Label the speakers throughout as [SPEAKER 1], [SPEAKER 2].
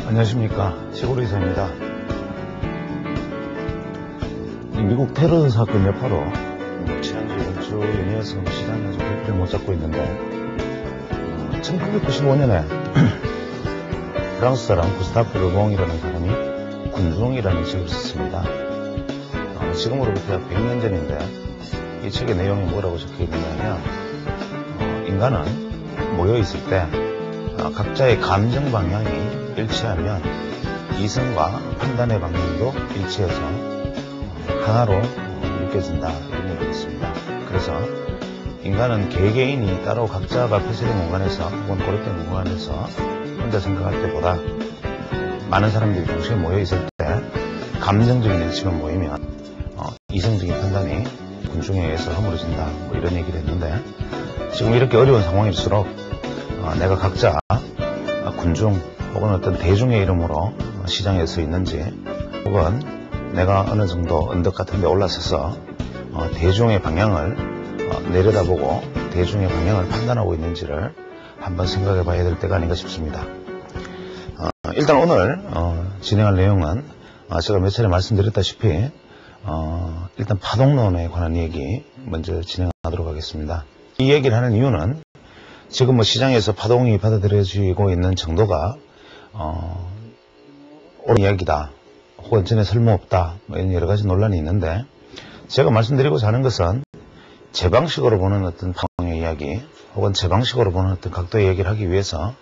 [SPEAKER 1] 안녕하십니까. 시골 의사입니다. 미국 테러 사건 여파로 지난주 이번 주 연이어서 시간이 아주 배를 못 잡고 있는데 1995년에 프랑스 사람 구스타프 르봉이라는 사람이 군중이라는 책을 썼습니다. 지금으로부터 약 100년 전인데 이 책의 내용이 뭐라고 적혀 있느냐면 인간은 모여있을 때 각자의 감정 방향이 일치하면 이성과 판단의 방향도 일치해서 하나로 느껴진다, 이런 얘기가 있습니다. 그래서 인간은 개개인이 따로 각자가 폐쇄된 공간에서 혹은 고립된 공간에서 혼자 생각할 때보다 많은 사람들이 동시에 모여있을 때 감정적인 일치만 모이면 이성적인 판단이 군중에 의해서 허물어진다, 뭐 이런 얘기를 했는데, 지금 이렇게 어려운 상황일수록 내가 각자 군중 혹은 어떤 대중의 이름으로 시장에 서 있는지, 혹은 내가 어느 정도 언덕 같은 데 올라서서 대중의 방향을 내려다보고 대중의 방향을 판단하고 있는지를 한번 생각해 봐야 될 때가 아닌가 싶습니다. 일단 오늘 진행할 내용은 제가 몇 차례 말씀드렸다시피 일단 파동론에 관한 얘기 먼저 진행하도록 하겠습니다. 이 얘기를 하는 이유는 지금 뭐 시장에서 파동이 받아들여지고 있는 정도가 옳은 이야기다, 혹은 전에 쓸모없다, 뭐 이런 여러 가지 논란이 있는데, 제가 말씀드리고자 하는 것은 제 방식으로 보는 어떤 파동의 이야기, 혹은 제 방식으로 보는 어떤 각도의 얘기를 하기 위해서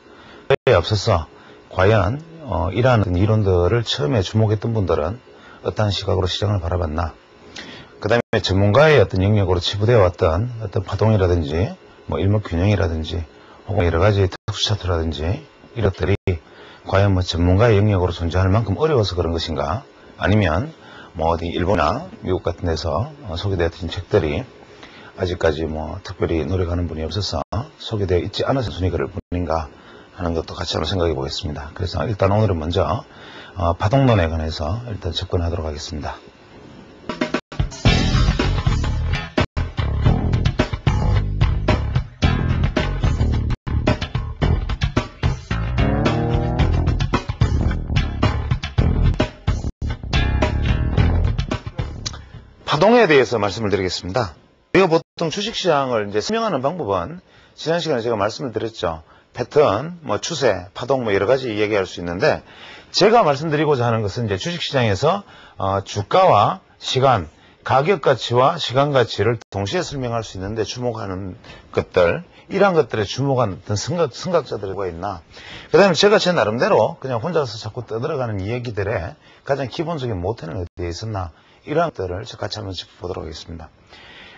[SPEAKER 1] 그에 앞서서 과연 이러한 어떤 이론들을 처음에 주목했던 분들은 어떠한 시각으로 시장을 바라봤나, 그 다음에 전문가의 어떤 영역으로 치부되어 왔던 어떤 파동이라든지 뭐 일목균형이라든지 혹은 여러 가지 특수 차트라든지 이런 것들이 과연 뭐 전문가의 영역으로 존재할 만큼 어려워서 그런 것인가, 아니면 뭐 어디 일본이나 미국 같은 데서 소개되었던 책들이 아직까지 뭐 특별히 노력하는 분이 없어서 소개되어 있지 않아서 순위 그럴 뿐인가 하는 것도 같이 한번 생각해 보겠습니다. 그래서 일단 오늘은 먼저 파동론에 관해서 일단 접근하도록 하겠습니다. 파동에 대해서 말씀을 드리겠습니다. 우리가 보통 주식시장을 이제 설명하는 방법은 지난 시간에 제가 말씀을 드렸죠. 패턴, 뭐 추세, 파동, 뭐 여러 가지 얘기할 수 있는데, 제가 말씀드리고자 하는 것은 이제 주식시장에서 주가와 시간, 가격 가치와 시간 가치를 동시에 설명할 수 있는데 주목하는 것들, 이러한 것들에 주목한 어떤 선각자들이 있나, 그 다음에 제가 제 나름대로 그냥 혼자서 자꾸 떠들어가는 이야기들의 가장 기본적인 모태는 어디에 있었나, 이러한 것들을 같이 한번 짚어보도록 하겠습니다.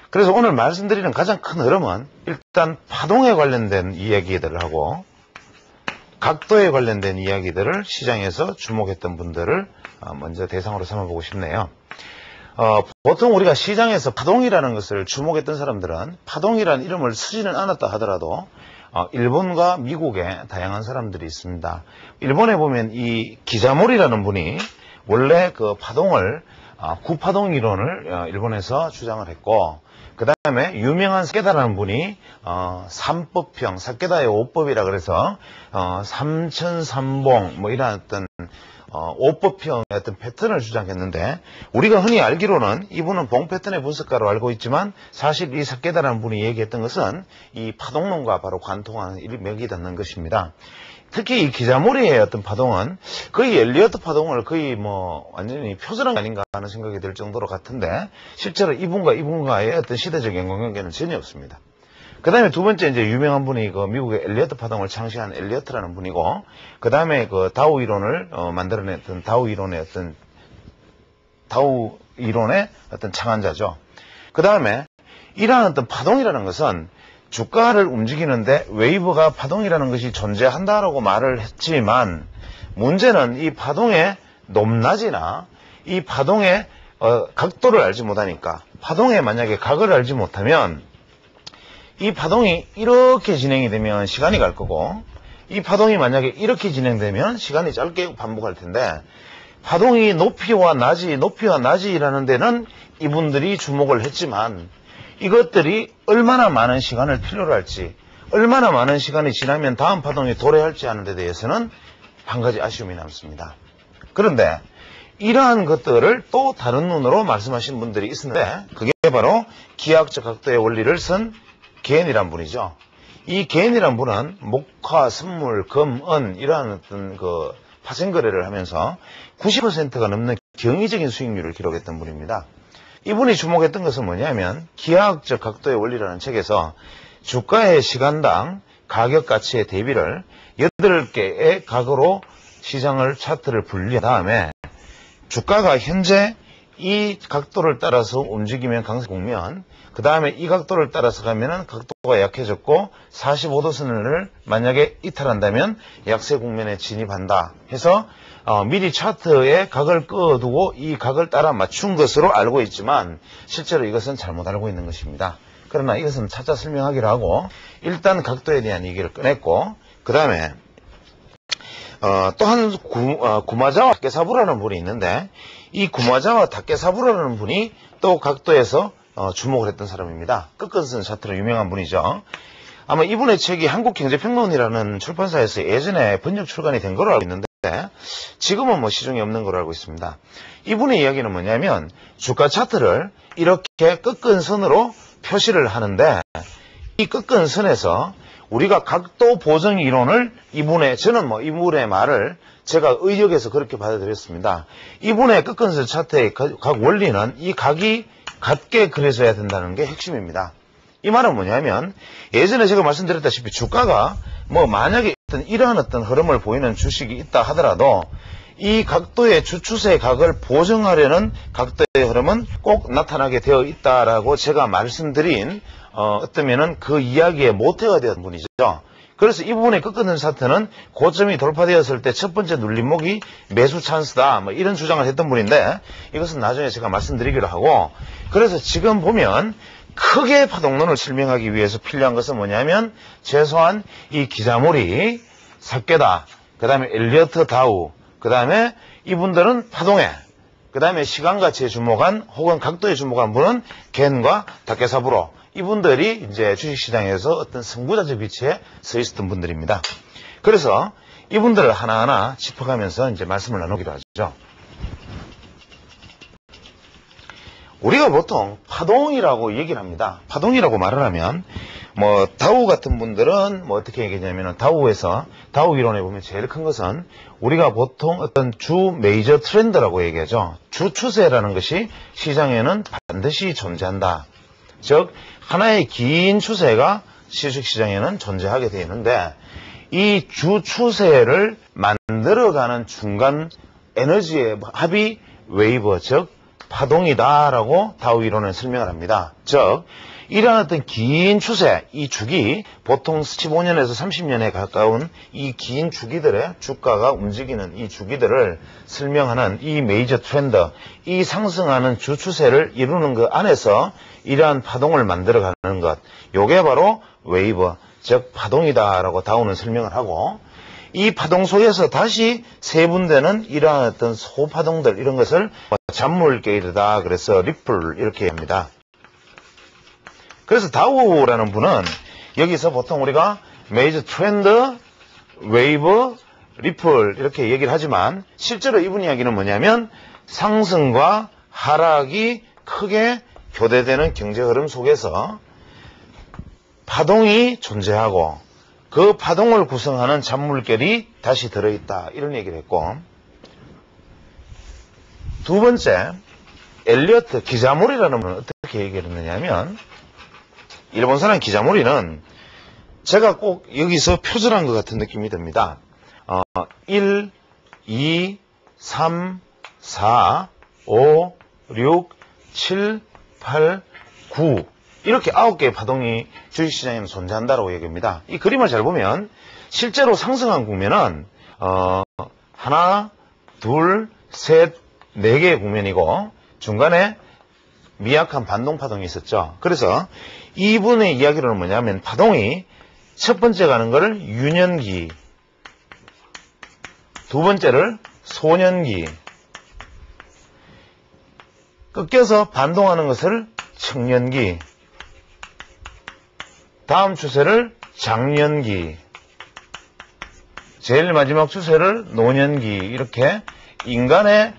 [SPEAKER 1] 그래서 오늘 말씀드리는 가장 큰 흐름은 일단 파동에 관련된 이야기들을 하고 각도에 관련된 이야기들을 시장에서 주목했던 분들을 먼저 대상으로 삼아보고 싶네요. 보통 우리가 시장에서 파동이라는 것을 주목했던 사람들은 파동이라는 이름을 쓰지는 않았다 하더라도 일본과 미국에 다양한 사람들이 있습니다. 일본에 보면 이 기자모리라는 분이 원래 그 파동을 구파동 이론을 일본에서 주장을 했고, 그 다음에 유명한 사케다라는 분이 삼법형, 사케다의 5법이라 그래서 삼천삼봉 뭐 이런 어떤 5법형의 어떤 패턴을 주장했는데, 우리가 흔히 알기로는 이분은 봉 패턴의 분석가로 알고 있지만 사실 이 사케다라는 분이 얘기했던 것은 이 파동론과 바로 관통하는 일맥이 닿는 것입니다. 특히 이 기자모리의 어떤 파동은 거의 엘리어트 파동을 거의 뭐 완전히 표절한 게 아닌가 하는 생각이 들 정도로 같은데, 실제로 이분과의 어떤 시대적 연관관계는 전혀 없습니다. 그 다음에 두 번째 이제 유명한 분이 그 미국의 엘리어트 파동을 창시한 엘리어트라는 분이고, 그 다음에 그 다우 이론을 만들어냈던 다우 이론의 어떤 창안자죠. 그 다음에 이러한 어떤 파동이라는 것은 주가를 움직이는데 웨이브가 파동이라는 것이 존재한다라고 말을 했지만, 문제는 이 파동의 높낮이나 이 파동의 각도를 알지 못하니까, 파동의 만약에 각을 알지 못하면 이 파동이 이렇게 진행이 되면 시간이 갈 거고, 이 파동이 만약에 이렇게 진행되면 시간이 짧게 반복할 텐데, 파동이 높이와 낮이라는 데는 이분들이 주목을 했지만, 이것들이 얼마나 많은 시간을 필요로 할지, 얼마나 많은 시간이 지나면 다음 파동이 도래할지 하는 데 대해서는 한 가지 아쉬움이 남습니다. 그런데 이러한 것들을 또 다른 눈으로 말씀하신 분들이 있었는데 그게 바로 기하학적 각도의 원리를 쓴 게인이란 분이죠. 이 게인이란 분은 목화, 선물, 금, 은 이러한 어떤 그 파생 거래를 하면서 90%가 넘는 경이적인 수익률을 기록했던 분입니다. 이분이 주목했던 것은 뭐냐면 기하학적 각도의 원리라는 책에서 주가의 시간당 가격 가치의 대비를 8개의 각으로 시장을 차트를 분리한 다음에 주가가 현재 이 각도를 따라서 움직이면 강세 국면, 그 다음에 이 각도를 따라서 가면은 각도가 약해졌고 45도선을 만약에 이탈한다면 약세 국면에 진입한다 해서 미리 차트에 각을 그어두고 이 각을 따라 맞춘 것으로 알고 있지만 실제로 이것은 잘못 알고 있는 것입니다. 그러나 이것은 차차 설명하기로 하고 일단 각도에 대한 얘기를 꺼냈고 그 다음에 또한 구마자와 다케사부라는 분이 있는데 이 구마자와 다케사부라는 분이 또 각도에서 주목을 했던 사람입니다. 끝끝은 차트로 유명한 분이죠. 아마 이분의 책이 한국경제평론이라는 출판사에서 예전에 번역 출간이 된 걸로 알고 있는데 지금은 뭐 시중에 없는 걸로 알고 있습니다. 이분의 이야기는 뭐냐면 주가 차트를 이렇게 끝근선으로 표시를 하는데 이 끝근선에서 우리가 각도 보정 이론을 저는 이분의 말을 제가 의역해서 그렇게 받아들였습니다. 이분의 끝근선 차트의 각 원리는 이 각이 같게 그려져야 된다는 게 핵심입니다. 이 말은 뭐냐면 예전에 제가 말씀드렸다시피 주가가 만약에 이러한 어떤 흐름을 보이는 주식이 있다 하더라도 이 각도의 주추세의 각을 보정하려는 각도의 흐름은 꼭 나타나게 되어 있다라고 제가 말씀드린 어떠면은 그 이야기의 모태가 되었던 분이죠. 그래서 이 부분의 끝끝는 차트는 고점이 돌파되었을 때 첫 번째 눌림목이 매수 찬스다 이런 주장을 했던 분인데 이것은 나중에 제가 말씀드리기로 하고 그래서 지금 보면 크게 파동론을 설명하기 위해서 필요한 것은 뭐냐면 최소한 이 기자몰이 삭개다 그 다음에 엘리어트 다우 그 다음에 이분들은 파동에 그 다음에 시간가치에 주목한 혹은 각도에 주목한 분은 겐과 다케사부로 이분들이 이제 주식시장에서 어떤 선구자적 위치에 서 있었던 분들입니다. 그래서 이분들을 하나하나 짚어가면서 이제 말씀을 나누기로 하죠. 우리가 보통 파동이라고 얘기를 합니다. 파동이라고 말을 하면 다우 같은 분들은 어떻게 얘기하냐면 다우에서 다우 이론에 보면 제일 큰 것은 우리가 보통 어떤 주 메이저 트렌드라고 얘기하죠. 주 추세라는 것이 시장에는 반드시 존재한다. 즉 하나의 긴 추세가 주식시장에는 존재하게 되어 있는데 이 주 추세를 만들어가는 중간 에너지의 합이 웨이브 즉 파동이다라고 다우 이론은 설명을 합니다. 즉 이러한 어떤 긴 추세, 이 주기 보통 15년에서 30년에 가까운 이 긴 주기들의 주가가 움직이는 이 주기들을 설명하는 이 메이저 트렌드, 이 상승하는 주 추세를 이루는 그 안에서 이러한 파동을 만들어가는 것, 요게 바로 웨이브, 즉 파동이다라고 다우는 설명을 하고 이 파동 속에서 다시 세분되는 이러한 어떤 소파동들 이런 것을 잔물게이르다 그래서 리플 이렇게 합니다. 그래서 다우라는 분은 여기서 보통 우리가 메이저 트렌드, 웨이브, 리플 이렇게 얘기를 하지만 실제로 이분 이야기는 뭐냐면 상승과 하락이 크게 교대되는 경제 흐름 속에서 파동이 존재하고 그 파동을 구성하는 잔물결이 다시 들어있다 이런 얘기를 했고 두 번째 엘리어트 기자몰이라는 분은 어떻게 얘기를 했느냐면 일본 사람 기자몰이는 제가 꼭 여기서 표절한 것 같은 느낌이 듭니다. 1, 2, 3, 4, 5, 6, 7, 8, 9 이렇게 9개의 파동이 주식시장에는 존재한다고 얘기합니다. 이 그림을 잘 보면 실제로 상승한 국면은 하나, 둘, 셋, 4개의 국면이고 중간에 미약한 반동파동이 있었죠. 그래서 이분의 이야기로는 뭐냐면 파동이 첫 번째 가는 거를 유년기, 두 번째를 소년기, 꺾여서 반동하는 것을 청년기, 다음 추세를 장년기, 제일 마지막 추세를 노년기 이렇게 인간의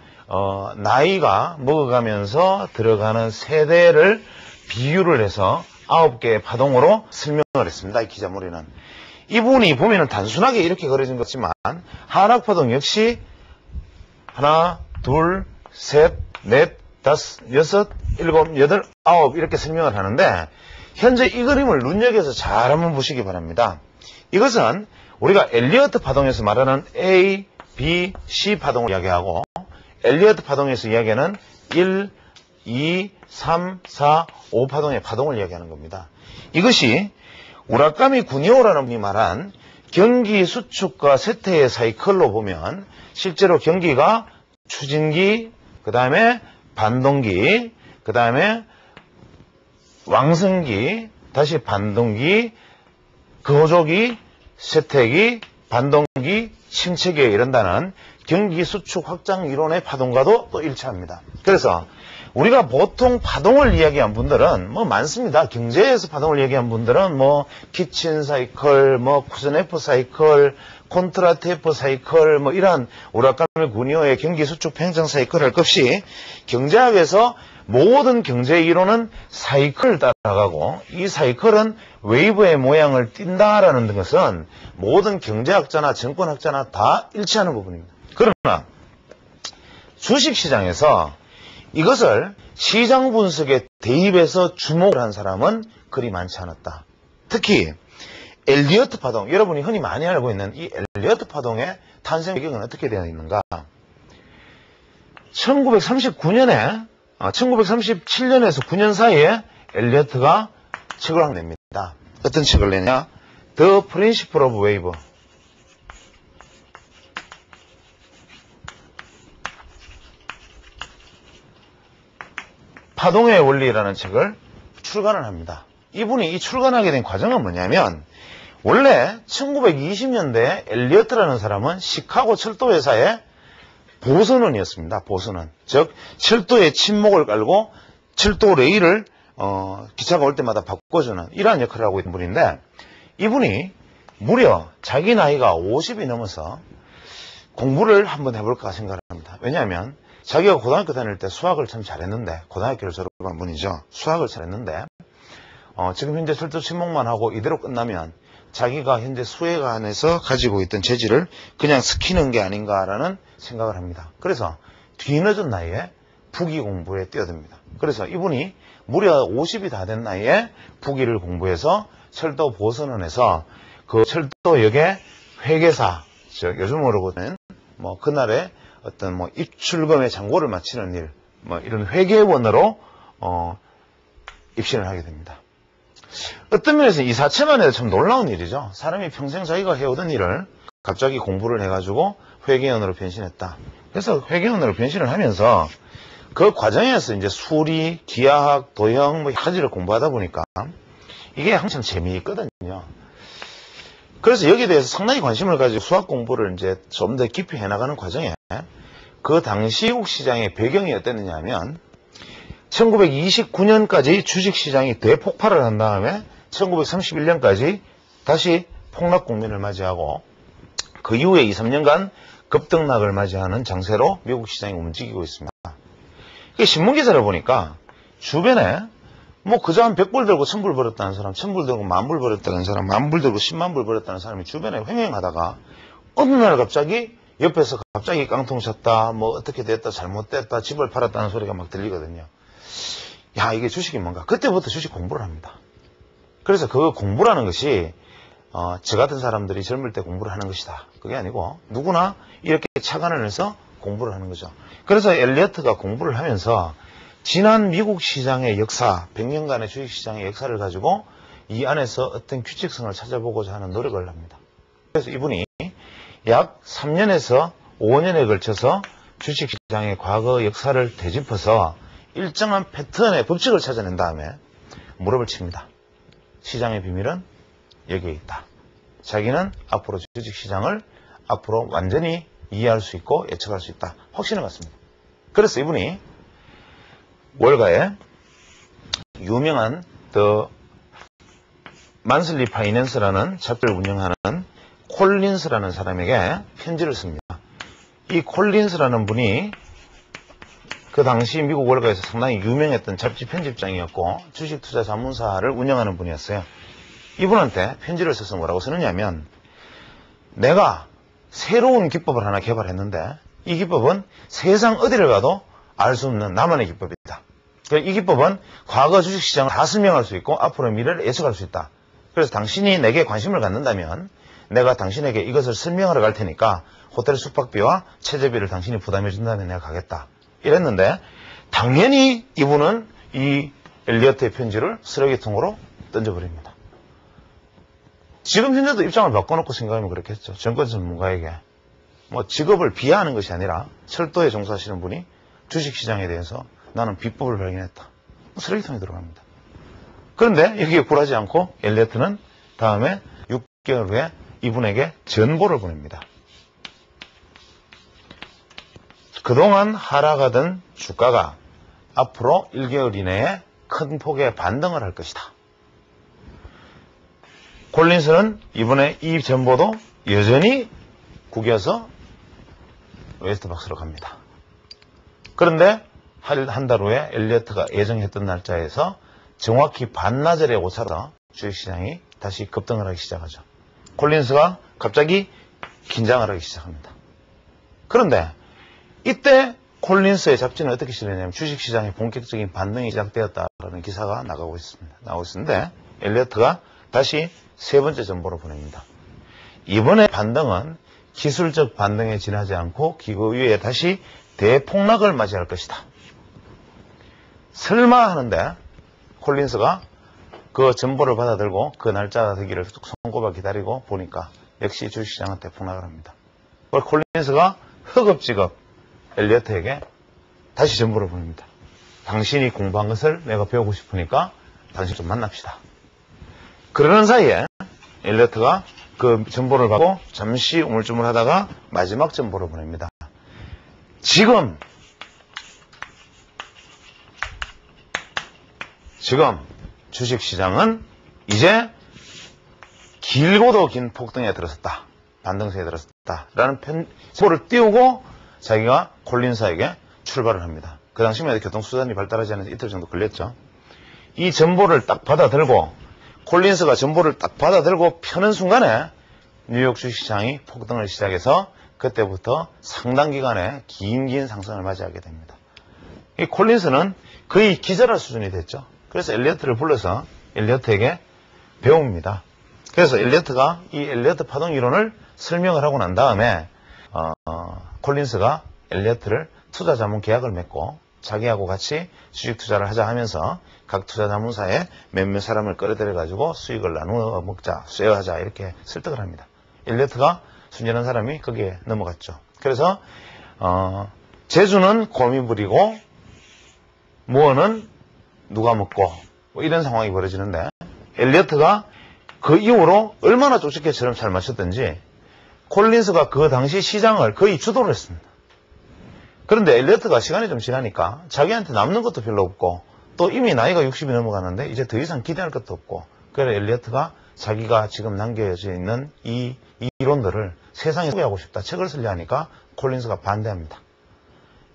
[SPEAKER 1] 나이가 먹어가면서 들어가는 세대를 비유를 해서 9개의 파동으로 설명을 했습니다. 이 기자머리는. 이분이 보면은 단순하게 이렇게 그려진 것지만 한학파동 역시 하나, 둘, 셋, 넷, 다섯, 여섯, 일곱, 여덟, 아홉 이렇게 설명을 하는데 현재 이 그림을 눈여겨서 잘 한번 보시기 바랍니다. 이것은 우리가 엘리어트 파동에서 말하는 A, B, C 파동을 이야기하고 엘리어트 파동에서 이야기하는 1, 2, 3, 4, 5 파동의 파동을 이야기하는 겁니다. 이것이 우라카미 구니오라는 분이 말한 경기 수축과 쇠퇴의 사이클로 보면 실제로 경기가 추진기, 그 다음에 반동기, 그 다음에 왕성기, 다시 반동기, 거조기, 쇠퇴기, 반동기, 침체기에 이른다는 경기 수축 확장 이론의 파동과도 또 일치합니다. 그래서 우리가 보통 파동을 이야기한 분들은 뭐 많습니다. 경제에서 파동을 얘기한 분들은 뭐 키친 사이클, 뭐 쿠슨 F 사이클, 콘트라트 F 사이클, 뭐 이러한 우라카미 구니오의 경기 수축 팽창 사이클 할 것 없이 경제학에서 모든 경제 이론은 사이클을 따라가고 이 사이클은 웨이브의 모양을 띈다라는 것은 모든 경제학자나 정권학자나 다 일치하는 부분입니다. 그러나 주식시장에서 이것을 시장 분석에 대입해서 주목을 한 사람은 그리 많지 않았다. 특히 엘리어트 파동, 여러분이 흔히 많이 알고 있는 이 엘리어트 파동의 탄생 배경은 어떻게 되어 있는가? 1937년에서 9년 사이에 엘리어트가 책을 냅니다. 어떤 책을 내냐? The Principle of Wave. 파동의 원리라는 책을 출간을 합니다. 이분이 이 출간하게 된 과정은 뭐냐면 원래 1920년대에 엘리어트라는 사람은 시카고 철도회사의 보선원이었습니다. 보선원. 즉 철도의 침목을 깔고 철도 레일을 기차가 올 때마다 바꿔주는 이러한 역할을 하고 있는 분인데 이분이 무려 자기 나이가 50이 넘어서 공부를 한번 해볼까 생각을 합니다. 왜냐하면 자기가 고등학교 다닐 때 수학을 참 잘했는데 고등학교를 졸업한 분이죠. 수학을 잘했는데 지금 현재 철도 침목만 하고 이대로 끝나면 자기가 현재 수해관에서 가지고 있던 재질을 그냥 스키는 게 아닌가라는 생각을 합니다. 그래서 뒤늦은 나이에 부기 공부에 뛰어듭니다. 그래서 이분이 무려 50이 다 된 나이에 부기를 공부해서 철도 보선원에서 그 철도역의 회계사, 즉 요즘으로 보면 뭐 그날의 어떤 뭐 입출금의 잔고를 마치는 일, 뭐 이런 회계원으로 입신을 하게 됩니다. 어떤 면에서 이 자체만 해도 참 놀라운 일이죠. 사람이 평생 자기가 해오던 일을 갑자기 공부를 해가지고 회계원으로 변신했다. 그래서 회계원으로 변신을 하면서 그 과정에서 이제 수리, 기하학, 도형 뭐 여러 가지를 공부하다 보니까 이게 항상 재미있거든요. 그래서 여기에 대해서 상당히 관심을 가지고 수학 공부를 이제 좀 더 깊이 해나가는 과정에 그 당시 미국 시장의 배경이 어땠느냐 하면 1929년까지 주식시장이 대폭발을 한 다음에 1931년까지 다시 폭락 국면을 맞이하고 그 이후에 2, 3년간 급등락을 맞이하는 장세로 미국 시장이 움직이고 있습니다. 신문기사를 보니까 주변에 뭐 그저 한 100불 들고 1000불 벌었다는 사람, 1000불 들고 10,000불 벌었다는 사람, 10,000불 들고 100,000불 벌었다는 사람이 주변에 횡행하다가 어느 날 갑자기 옆에서 갑자기 깡통 쳤다, 뭐 어떻게 됐다, 잘못됐다, 집을 팔았다는 소리가 막 들리거든요. 야, 이게 주식이 뭔가. 그때부터 주식 공부를 합니다. 그래서 그 공부라는 것이 저 같은 사람들이 젊을 때 공부를 하는 것이다. 그게 아니고 누구나 이렇게 착안을 해서 공부를 하는 거죠. 그래서 엘리어트가 공부를 하면서 지난 미국 시장의 역사, 100년간의 주식시장의 역사를 가지고 이 안에서 어떤 규칙성을 찾아보고자 하는 노력을 합니다. 그래서 이분이 약 3년에서 5년에 걸쳐서 주식시장의 과거 역사를 되짚어서 일정한 패턴의 법칙을 찾아낸 다음에 무릎을 칩니다. 시장의 비밀은 여기에 있다. 자기는 앞으로 주식시장을 앞으로 완전히 이해할 수 있고 예측할 수 있다. 확신을 갖습니다. 그래서 이분이 월가에 유명한 The Monthly Finance라는 잡지를 운영하는 콜린스라는 사람에게 편지를 씁니다. 이 콜린스라는 분이 그 당시 미국 월가에서 상당히 유명했던 잡지 편집장이었고 주식투자자문사를 운영하는 분이었어요. 이분한테 편지를 써서 뭐라고 쓰느냐면, 내가 새로운 기법을 하나 개발했는데 이 기법은 세상 어디를 가도 알 수 없는 나만의 기법이다. 이 기법은 과거 주식시장을 다 설명할 수 있고 앞으로의 미래를 예측할 수 있다. 그래서 당신이 내게 관심을 갖는다면 내가 당신에게 이것을 설명하러 갈 테니까 호텔 숙박비와 체재비를 당신이 부담해 준다면 내가 가겠다. 이랬는데 당연히 이분은 이 엘리어트의 편지를 쓰레기통으로 던져버립니다. 지금 현재도 입장을 바꿔놓고 생각하면 그렇겠죠. 정권 전문가에게 뭐 직업을 비하하는 것이 아니라 철도에 종사하시는 분이 주식시장에 대해서 나는 비법을 발견했다. 쓰레기통에 들어갑니다. 그런데 여기에 굴하지 않고 엘리어트는 다음에 6개월 후에 이분에게 전보를 보냅니다. 그동안 하락하던 주가가 앞으로 1개월 이내에 큰 폭의 반등을 할 것이다. 콜린스는 이번에 이 전보도 여전히 구겨서 웨스트박스로 갑니다. 그런데 한 달 후에 엘리어트가 예정했던 날짜에서 정확히 반나절의 오차로 주식시장이 다시 급등을 하기 시작하죠. 콜린스가 갑자기 긴장을 하기 시작합니다. 그런데 이때 콜린스의 잡지는 어떻게 실렸냐면 주식시장의 본격적인 반등이 시작되었다라는 기사가 나오고 있는데 엘리어트가 다시 세 번째 전보를 보냅니다. 이번에 반등은 기술적 반등에 지나지 않고 기고 위에 다시 대폭락을 맞이할 것이다. 설마 하는데 콜린스가 그 전보를 받아들고 그 날짜가 되기를 손꼽아 기다리고 보니까 역시 주식시장은 대폭락을 합니다. 콜린스가 허겁지겁 엘리어트에게 다시 전보를 보냅니다. 당신이 공부한 것을 내가 배우고 싶으니까 당신 좀 만납시다. 그러는 사이에 엘리어트가 그 전보를 받고 잠시 우물쭈물하다가 마지막 전보를 보냅니다. 지금 주식시장은 이제 길고도 긴 폭등에 들어섰다. 반등세에 들어섰다. 라는 전보를 띄우고 자기가 콜린스에게 출발을 합니다. 그 당시만 해도 교통수단이 발달하지 않아서 이틀 정도 걸렸죠. 이 전보를 딱 받아들고 콜린스가 전보를 딱 받아들고 펴는 순간에 뉴욕 주식시장이 폭등을 시작해서 그때부터 상당 기간의 긴 상승을 맞이하게 됩니다. 이 콜린스는 거의 기절할 수준이 됐죠. 그래서 엘리어트를 불러서 엘리어트에게 배웁니다. 그래서 엘리어트가 이 엘리어트 파동 이론을 설명을 하고 난 다음에 콜린스가 엘리어트를 투자자문 계약을 맺고 자기하고 같이 주식 투자를 하자 하면서 각 투자자문사에 몇몇 사람을 끌어들여가지고 수익을 나누어 먹자, 쉐어하자 이렇게 설득을 합니다. 엘리어트가 순진한 사람이 거기에 넘어갔죠. 그래서 제주는 곰이 부리고 무어는 누가 먹고 뭐 이런 상황이 벌어지는데 엘리어트가 그 이후로 얼마나 쪽집게처럼 잘 맞췄던지 콜린스가 그 당시 시장을 거의 주도를 했습니다. 그런데 엘리어트가 시간이 좀 지나니까 자기한테 남는 것도 별로 없고 또 이미 나이가 60이 넘어가는데 이제 더 이상 기대할 것도 없고 그래서 엘리어트가 자기가 지금 남겨져 있는 이 이론들을 세상에 소개하고 싶다. 책을 쓰려 하니까 콜린스가 반대합니다.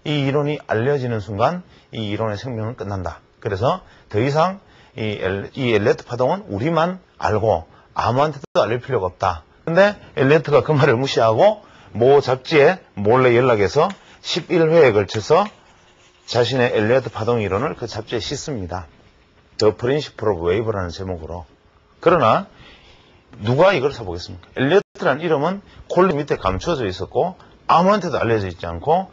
[SPEAKER 1] 이 이론이 알려지는 순간 이 이론의 생명은 끝난다. 그래서 더 이상 이 엘리어트 파동은 우리만 알고 아무한테도 알릴 필요가 없다. 근데 엘리어트가 그 말을 무시하고 모 잡지에 몰래 연락해서 11회에 걸쳐서 자신의 엘리어트 파동 이론을 그 잡지에 싣습니다. The Principle of Wave라는 제목으로. 그러나 누가 이걸 사보겠습니까? 엘리어트라는 이름은 콜린 밑에 감춰져 있었고 아무한테도 알려져 있지 않고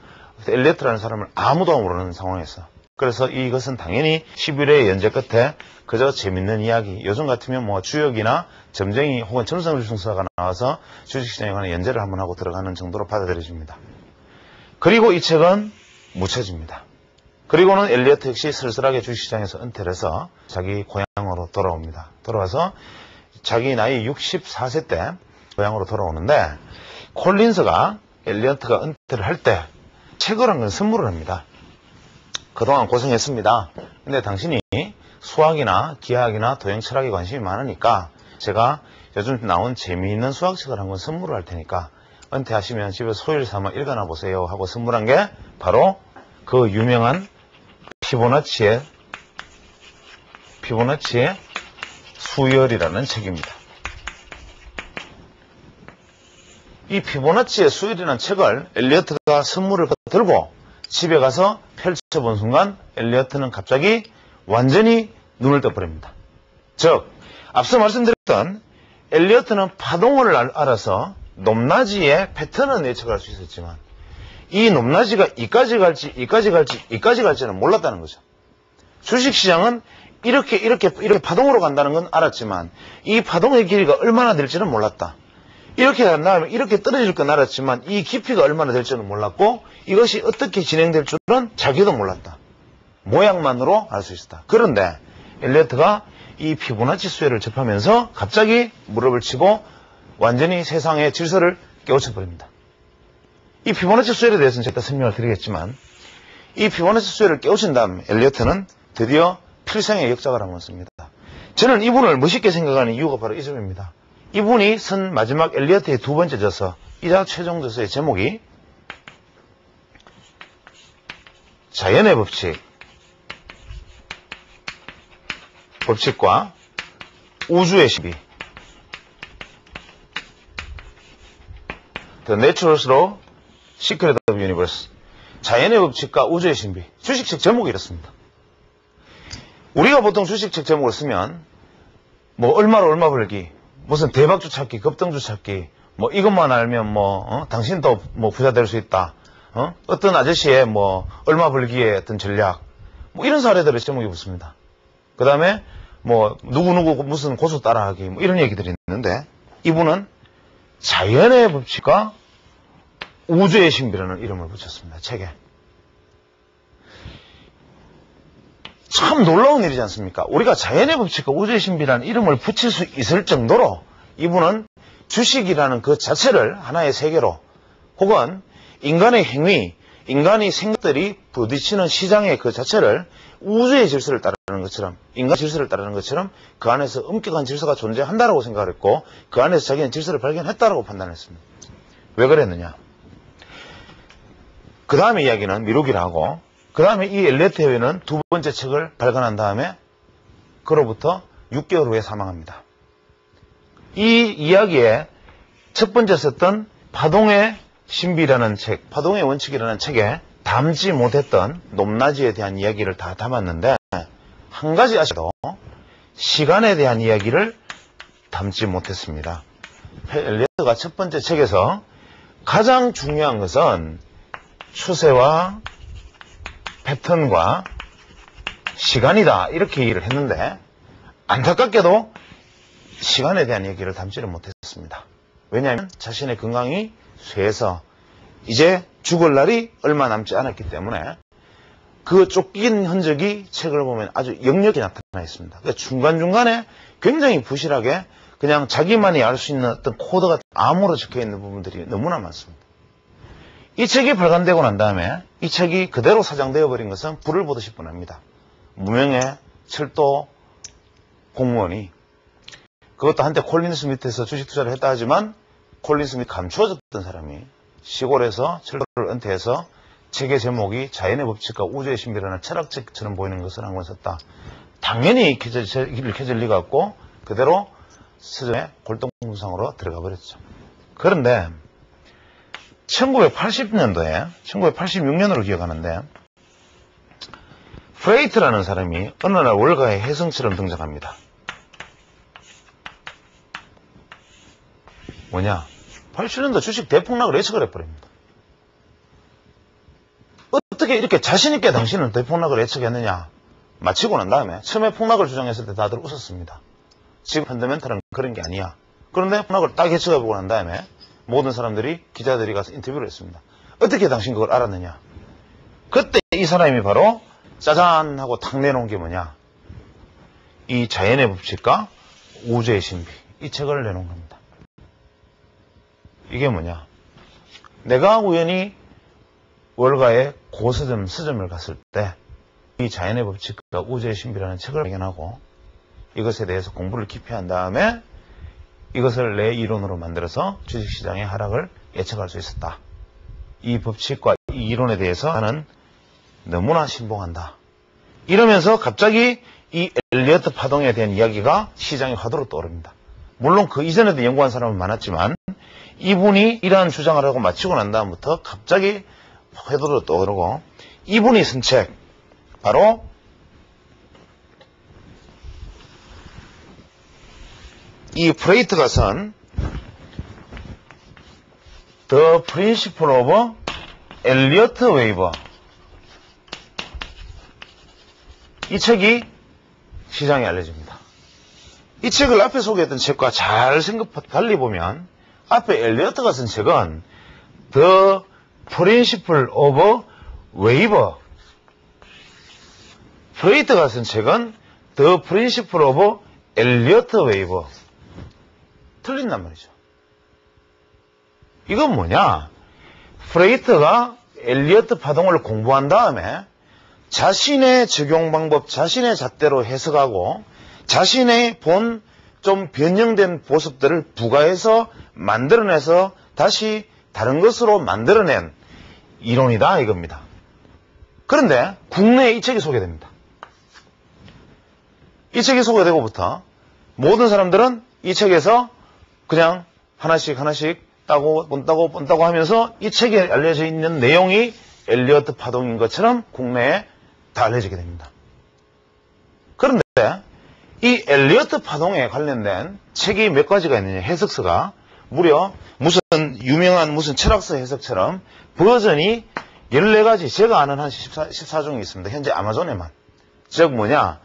[SPEAKER 1] 엘리어트라는 사람을 아무도 모르는 상황에서 그래서 이것은 당연히 11회의 연재 끝에 그저 재밌는 이야기, 요즘 같으면 뭐 주역이나 점쟁이 혹은 점성주승사가 나와서 주식시장에 관한 연재를 한번 하고 들어가는 정도로 받아들여집니다. 그리고 이 책은 묻혀집니다. 그리고는 엘리어트 역시 슬슬하게 주식시장에서 은퇴를 해서 자기 고향으로 돌아옵니다. 돌아와서 자기 나이 64세 때 고향으로 돌아오는데 콜린스가 엘리어트가 은퇴를 할 때 책을 한 권 선물을 합니다. 그동안 고생했습니다. 근데 당신이 수학이나 기하학이나 도형 철학에 관심이 많으니까 제가 요즘 나온 재미있는 수학책을 한 권 선물을 할 테니까 은퇴하시면 집에 소일 삼아 읽어나 보세요 하고 선물한 게 바로 그 유명한 피보나치의 수열이라는 책입니다. 이 피보나치의 수열이라는 책을 엘리어트가 선물을 들고 집에 가서 펼쳐본 순간 엘리어트는 갑자기 완전히 눈을 떠버립니다. 즉 앞서 말씀드렸던 엘리어트는 파동을 알아서 높낮이의 패턴은 예측할 수 있었지만 이 높낮이가 이까지 갈지는 몰랐다는 거죠. 주식시장은 이렇게 파동으로 간다는 건 알았지만 이 파동의 길이가 얼마나 될지는 몰랐다. 이렇게 간 다음에 이렇게 떨어질 건 알았지만 이 깊이가 얼마나 될지는 몰랐고 이것이 어떻게 진행될 줄은 자기도 몰랐다. 모양만으로 알 수 있었다. 그런데 엘리어트가 이 피보나치 수열을 접하면서 갑자기 무릎을 치고 완전히 세상의 질서를 깨우쳐버립니다. 이 피보나치 수열에 대해서는 제가 설명을 드리겠지만 이 피보나치 수열을 깨우친 다음 엘리어트는 드디어 필생의 역작을 한번 씁니다. 저는 이분을 멋있게 생각하는 이유가 바로 이 점입니다. 이분이 쓴 마지막 엘리어트의 두 번째 저서이자 최종 저서의 제목이 자연의 법칙과 우주의 신비 The Natural Law, Secret of Universe 자연의 법칙과 우주의 신비 주식책 제목이 이렇습니다. 우리가 보통 주식책 제목을 쓰면 뭐 얼마로 얼마 벌기 무슨 대박주 찾기 급등주 찾기 뭐 이것만 알면 당신도 뭐 부자 될 수 있다 어떤 아저씨의 뭐 얼마 벌기의 어떤 전략 뭐 이런 사례들의 제목이 붙습니다. 그 다음에 뭐 누구누구 무슨 고수 따라하기 뭐 이런 얘기들이 있는데 이분은 자연의 법칙과 우주의 신비라는 이름을 붙였습니다. 책에. 참 놀라운 일이지 않습니까? 우리가 자연의 법칙과 우주의 신비라는 이름을 붙일 수 있을 정도로 이분은 주식이라는 그 자체를 하나의 세계로 혹은 인간의 행위, 인간의 생각들이 부딪히는 시장의 그 자체를 우주의 질서를 따르는 것처럼 인간 질서를 따르는 것처럼 그 안에서 엄격한 질서가 존재한다라고 생각을 했고 그 안에서 자기는 질서를 발견했다라고 판단했습니다. 왜 그랬느냐? 그 다음에 이야기는 미루기를 하고 그 다음에 이 엘리어트 회원은 두 번째 책을 발간한 다음에 그로부터 6개월 후에 사망합니다. 이 이야기에 첫 번째 썼던 파동의 신비라는 책, 파동의 원칙이라는 책에 담지 못했던 높낮이에 대한 이야기를 다 담았는데 한 가지 아쉽게도 시간에 대한 이야기를 담지 못했습니다. 엘리어트가 첫 번째 책에서 가장 중요한 것은 추세와 패턴과 시간이다 이렇게 얘기를 했는데 안타깝게도 시간에 대한 얘기를 담지를 못했습니다. 왜냐하면 자신의 건강이 쇠해서 이제 죽을 날이 얼마 남지 않았기 때문에 그 쫓긴 흔적이 책을 보면 아주 역력히 나타나 있습니다. 그러니까 중간중간에 굉장히 부실하게 그냥 자기만이 알 수 있는 어떤 코드가 암호로 적혀있는 부분들이 너무나 많습니다. 이 책이 발간되고 난 다음에 이 책이 그대로 사장되어 버린 것은 불을 보듯이 뻔합니다. 무명의 철도 공무원이 그것도 한때 콜린 스미트에서 주식 투자를 했다 하지만 콜린 스미트 감추어졌던 사람이 시골에서 철도를 은퇴해서 책의 제목이 자연의 법칙과 우주의 신비라는 철학책처럼 보이는 것을 한 권 썼다. 당연히 읽혀질 리가 없고 그대로 서점의 골동품상으로 들어가 버렸죠. 그런데 1980년도에 1986년으로 기억하는데 프레이트라는 사람이 어느 날 월가의 혜성처럼 등장합니다. 뭐냐? 87년도 주식 대폭락을 예측을 해버립니다. 어떻게 이렇게 자신있게 당신은 대폭락을 예측했느냐? 마치고 난 다음에 처음에 폭락을 주장했을 때 다들 웃었습니다. 지금 펀더멘털은 그런 게 아니야. 그런데 폭락을 딱 예측해보고 난 다음에 모든 사람들이 기자들이 가서 인터뷰를 했습니다. 어떻게 당신 그걸 알았느냐? 그때 이 사람이 바로 짜잔 하고 탁 내놓은 게 뭐냐? 이 자연의 법칙과 우주의 신비 이 책을 내놓은 겁니다. 이게 뭐냐? 내가 우연히 월가의 서점을 갔을 때 이 자연의 법칙과 우주의 신비라는 책을 발견하고 이것에 대해서 공부를 깊이 한 다음에 이것을 내 이론으로 만들어서 주식시장의 하락을 예측할 수 있었다. 이 법칙과 이 이론에 대해서 나는 너무나 신봉한다. 이러면서 갑자기 이 엘리어트 파동에 대한 이야기가 시장의 화두로 떠오릅니다. 물론 그 이전에도 연구한 사람은 많았지만 이분이 이러한 주장을 하고 마치고 난 다음부터 갑자기 화두로 떠오르고 이분이 쓴 책, 바로 이 프레이트가 쓴 The Principle of Elliott Wave, 이 책이 시장에 알려집니다. 이 책을 앞에 소개했던 책과 잘 달리 보면 앞에 엘리어트가 쓴 책은 The Principle of Wave, 프레이트가 쓴 책은 The Principle of Elliott Wave. 틀린단 말이죠. 이건 뭐냐? 프레이트가 엘리어트 파동을 공부한 다음에 자신의 적용 방법, 자신의 잣대로 해석하고 자신의 본 좀 변형된 모습들을 부가해서 만들어내서 다시 다른 것으로 만들어낸 이론이다 이겁니다. 그런데 국내에 이 책이 소개됩니다. 이 책이 소개되고부터 모든 사람들은 이 책에서 그냥 하나씩 본다고 하면서 이 책에 알려져 있는 내용이 엘리어트 파동인 것처럼 국내에 다 알려지게 됩니다. 그런데 이 엘리어트 파동에 관련된 책이 몇 가지가 있느냐, 해석서가 무려 무슨 유명한 무슨 철학서 해석처럼 버전이 14가지, 제가 아는 한 14종이 있습니다. 현재 아마존에만. 즉 뭐냐,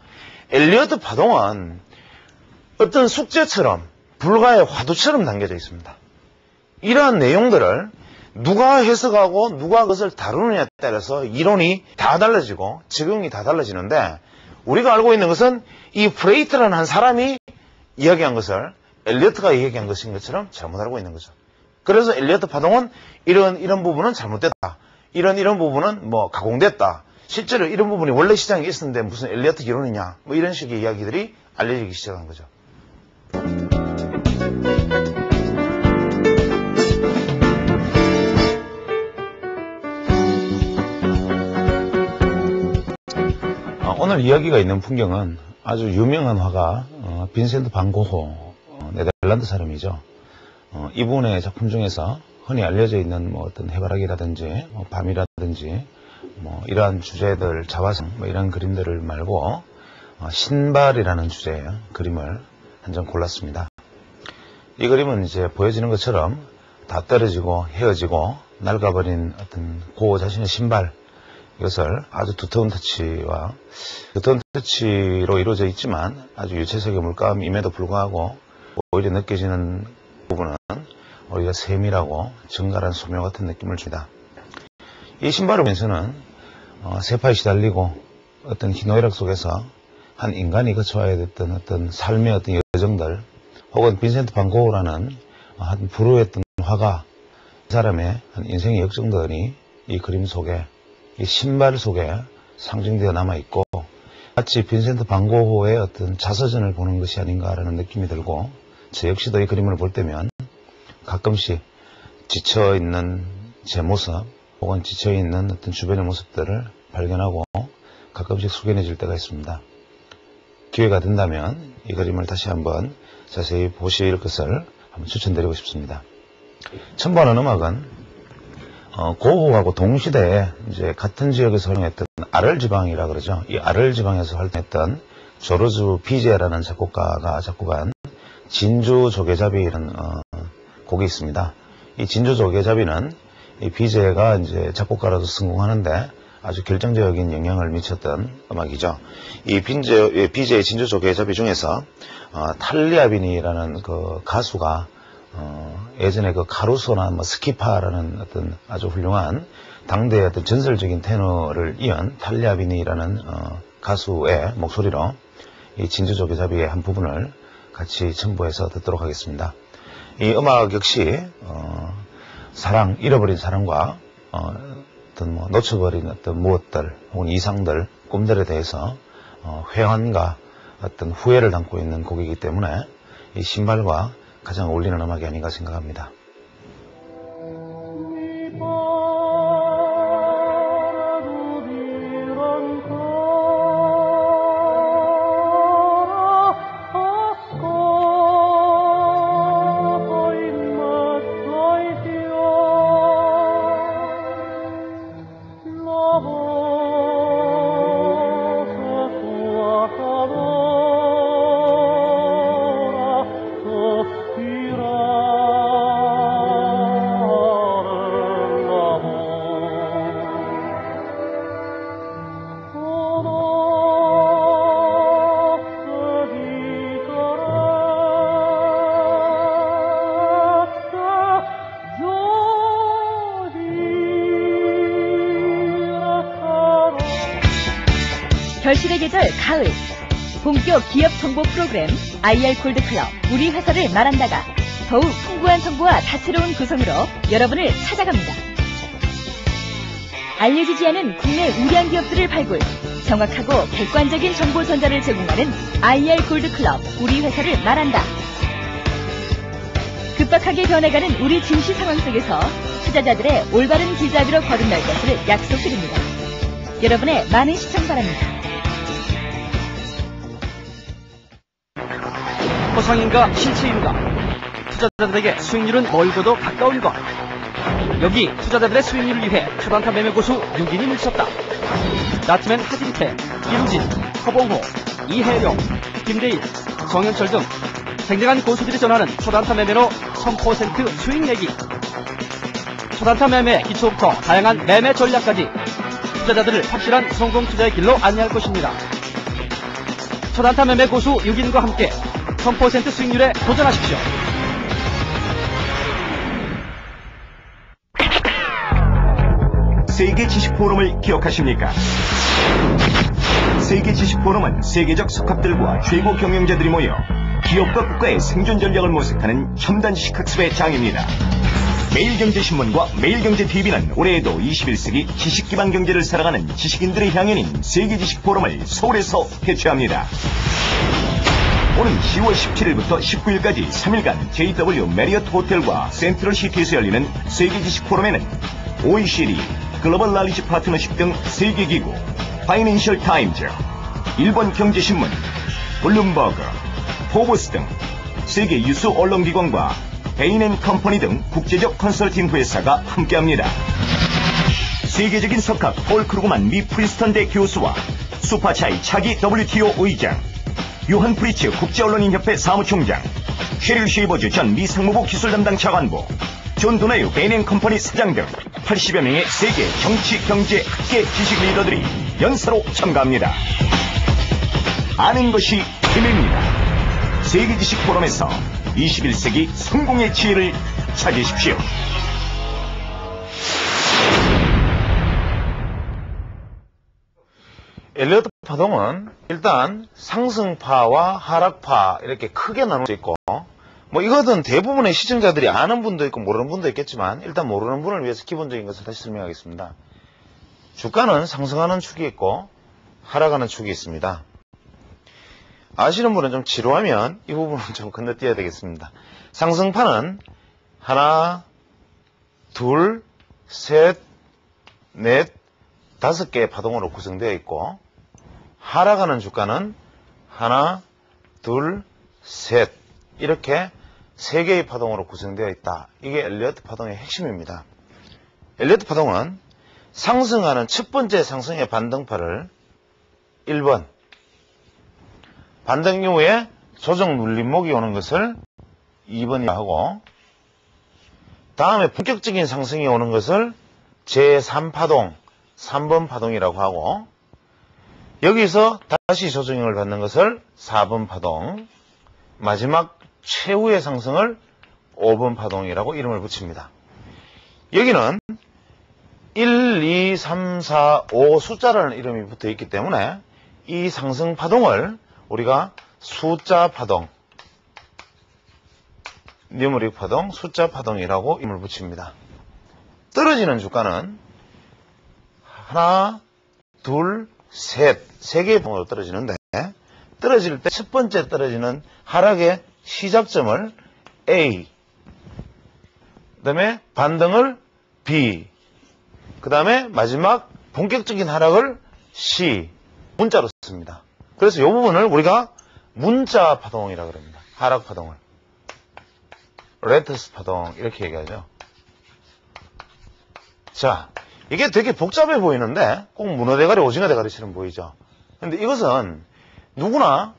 [SPEAKER 1] 엘리어트 파동은 어떤 숙제처럼 불가의 화두처럼 담겨져 있습니다. 이러한 내용들을 누가 해석하고 누가 그것을 다루느냐에 따라서 이론이 다 달라지고 적용이 다 달라지는데, 우리가 알고 있는 것은 이 프레이트라는 한 사람이 이야기한 것을 엘리어트가 이야기한 것인 것처럼 잘못 알고 있는 거죠. 그래서 엘리어트 파동은 이런 부분은 잘못됐다, 이런 부분은 뭐 가공됐다, 실제로 이런 부분이 원래 시장에 있었는데 무슨 엘리어트 이론이냐, 뭐 이런 식의 이야기들이 알려지기 시작한 거죠. 오늘 이야기가 있는 풍경은 아주 유명한 화가 빈센트 반 고호, 네덜란드 사람이죠. 이분의 작품 중에서 흔히 알려져 있는 뭐 어떤 해바라기라든지 밤이라든지 뭐 이러한 주제들, 자화상 뭐 이런 그림들을 말고 신발이라는 주제의 그림을 한 장 골랐습니다. 이 그림은 이제 보여지는 것처럼 다 떨어지고 헤어지고 낡아버린 어떤 고호 자신의 신발, 이것을 아주 두터운 터치로 이루어져 있지만 아주 유채색의 물감임에도 불구하고 오히려 느껴지는 부분은 오히려 세밀하고 정갈한 소묘 같은 느낌을 줍니다. 이 신발을 보면서는 세파에 시달리고 어떤 희노애락 속에서 한 인간이 거쳐와야 됐던 어떤 삶의 어떤 여정들, 혹은 빈센트 반 고흐라는 한 불후했던 화가, 이 사람의 한 인생의 역정들이 이 그림 속에, 이 신발 속에 상징되어 남아있고, 마치 빈센트 반 고흐의 어떤 자서전을 보는 것이 아닌가라는 느낌이 들고, 저 역시도 이 그림을 볼 때면 가끔씩 지쳐있는 제 모습, 혹은 지쳐있는 어떤 주변의 모습들을 발견하고 가끔씩 숙연해질 때가 있습니다. 기회가 된다면 이 그림을 다시 한번 자세히 보실 것을 한번 추천드리고 싶습니다. 첨부하는 음악은 고흐하고 동시대에 이제 같은 지역에서 활동했던 아를 지방이라 그러죠. 이 아를 지방에서 활동했던 조르주 비제라는 작곡가가 작곡한 진주 조개잡이라는 곡이 있습니다. 이 진주 조개잡이는 이 비제가 이제 작곡가로도 성공하는데 아주 결정적인 영향을 미쳤던 음악이죠. 이 비제의 진주 조개잡이 중에서 탈리아빈이라는 그 가수가 예전에 그 카루소나 뭐 스키파라는 어떤 아주 훌륭한 당대의 어떤 전설적인 테너를 이은 탈리아빈이라는 가수의 목소리로 이 진주 조개잡이의 한 부분을 같이 첨부해서 듣도록 하겠습니다. 이 음악 역시 사랑, 잃어버린 사랑과 어떤 뭐 놓쳐버린 어떤 무엇들 혹은 이상들, 꿈들에 대해서 회한과 어떤 후회를 담고 있는 곡이기 때문에 이 신발과 가장 어울리는 음악이 아닌가 생각합니다.
[SPEAKER 2] 결실의 계절 가을, 본격 기업 정보 프로그램 IR 골드클럽 우리 회사를 말한다가 더욱 풍부한 정보와 다채로운 구성으로 여러분을 찾아갑니다. 알려지지 않은 국내 우량 기업들을 발굴, 정확하고 객관적인 정보 전달을 제공하는 IR 골드클럽 우리 회사를 말한다. 급박하게 변해가는 우리 증시 상황 속에서 투자자들의 올바른 길잡이로 거듭날 것을 약속드립니다. 여러분의 많은 시청 바랍니다.
[SPEAKER 3] 허상인가 실체인가? 투자자들에게 수익률은 멀고도 가까운 것. 여기 투자자들의 수익률을 위해 초단타 매매 고수 6인이 뭉쳤다. 나트맨 하진태, 이루진, 허봉호, 이혜령, 김대일, 정현철 등 쟁쟁한 고수들이 전하는 초단타 매매로 1000% 수익 내기. 초단타 매매 기초부터 다양한 매매 전략까지 투자자들을 확실한 성공 투자의 길로 안내할 것입니다. 초단타 매매 고수 6인과 함께 1000% 수익률에 도전하십시오.
[SPEAKER 4] 세계 지식 포럼을 기억하십니까? 세계 지식 포럼은 세계적 석학들과 최고 경영자들이 모여 기업과 국가의 생존 전략을 모색하는 첨단식 학습의 장입니다. 매일경제신문과 매일경제TV는 올해에도 21세기 지식기반 경제를 살아가는 지식인들의 향연인 세계 지식 포럼을 서울에서 개최합니다. 오는 10월 17일부터 19일까지 3일간 JW 메리어트 호텔과 센트럴시티에서 열리는 세계지식 포럼에는 OECD, 글로벌 날리지 파트너십 등 세계기구, 파이낸셜 타임즈, 일본 경제신문, 블룸버그, 포브스 등 세계 유수 언론기관과 베인앤컴퍼니 등 국제적 컨설팅 회사가 함께합니다. 세계적인 석학 폴 크루그만 미 프린스턴대 교수와 수파차이 차기 WTO 의장, 요한 프리츠 국제언론인협회 사무총장, 셰릴 쉐이버즈 전 미 상무부 기술담당 차관보, 존 도나유 베인앤컴퍼니 사장 등 80여 명의 세계 정치, 경제, 학계 지식 리더들이 연사로 참가합니다. 아는 것이 힘입니다. 세계지식 포럼에서 21세기 성공의 지혜를 찾으십시오.
[SPEAKER 1] 엘리어트 파동은 일단 상승파와 하락파 이렇게 크게 나눌 수 있고, 뭐 이거는 대부분의 시청자들이 아는 분도 있고 모르는 분도 있겠지만 일단 모르는 분을 위해서 기본적인 것을 다시 설명하겠습니다. 주가는 상승하는 축이 있고 하락하는 축이 있습니다. 아시는 분은 좀 지루하면 이 부분은 좀 건너뛰어야 되겠습니다. 상승파는 하나, 둘, 셋, 넷, 5개의 파동으로 구성되어 있고, 하락하는 주가는 하나, 둘, 셋 이렇게 3개의 파동으로 구성되어 있다. 이게 엘리어트 파동의 핵심입니다. 엘리어트 파동은 상승하는 첫 번째 상승의 반등파를 1번, 반등 이후에 조정 눌림목이 오는 것을 2번이라고 하고, 다음에 본격적인 상승이 오는 것을 제3파동, 3번 파동이라고 하고, 여기서 다시 조정을 받는 것을 4번 파동, 마지막 최후의 상승을 5번 파동이라고 이름을 붙입니다. 여기는 1, 2, 3, 4, 5 숫자라는 이름이 붙어 있기 때문에 이 상승 파동을 우리가 숫자 파동, 뉴머릭 파동, 숫자 파동이라고 이름을 붙입니다. 떨어지는 주가는 하나, 둘, 셋, 3개의 파동으로 떨어지는데, 떨어질 때 첫 번째 떨어지는 하락의 시작점을 A, 그 다음에 반등을 B, 그 다음에 마지막 본격적인 하락을 C, 문자로 씁니다. 그래서 이 부분을 우리가 문자 파동이라고 합니다. 하락 파동을. 레터스 파동 이렇게 얘기하죠. 자, 이게 되게 복잡해 보이는데 꼭 문어 대가리, 오징어 대가리처럼 보이죠. 근데 이것은 누구나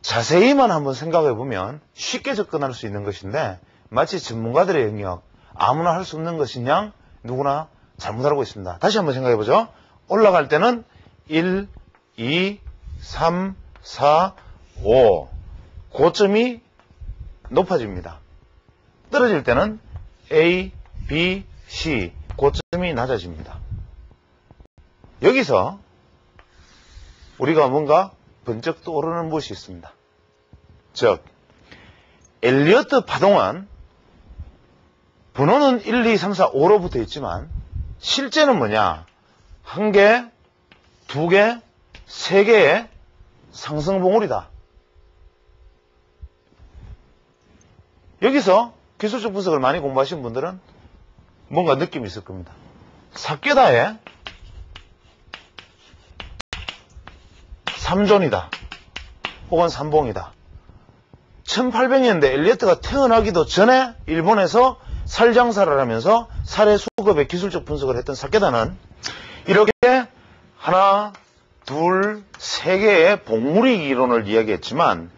[SPEAKER 1] 자세히만 한번 생각해 보면 쉽게 접근할 수 있는 것인데 마치 전문가들의 영역, 아무나 할 수 없는 것이냐 누구나 잘못 알고 있습니다. 다시 한번 생각해 보죠. 올라갈 때는 1, 2, 3, 4, 5 고점이 높아집니다. 떨어질 때는 A, B, C 고점이 낮아집니다. 여기서 우리가 뭔가 번쩍 떠오르는 무엇이 있습니다. 즉 엘리어트 파동은 번호는 1, 2, 3, 4, 5로 붙어 있지만 실제는 뭐냐? 한 개, 두 개, 세 개의 상승봉우리다. 여기서 기술적 분석을 많이 공부하신 분들은 뭔가 느낌이 있을 겁니다. 사케다의 3존이다. 혹은 3봉이다. 1800년대 엘리어트가 태어나기도 전에 일본에서 살장사를 하면서 살해 수급의 기술적 분석을 했던 사케다는 이렇게 하나, 둘, 세 개의 봉우리 이론을 이야기했지만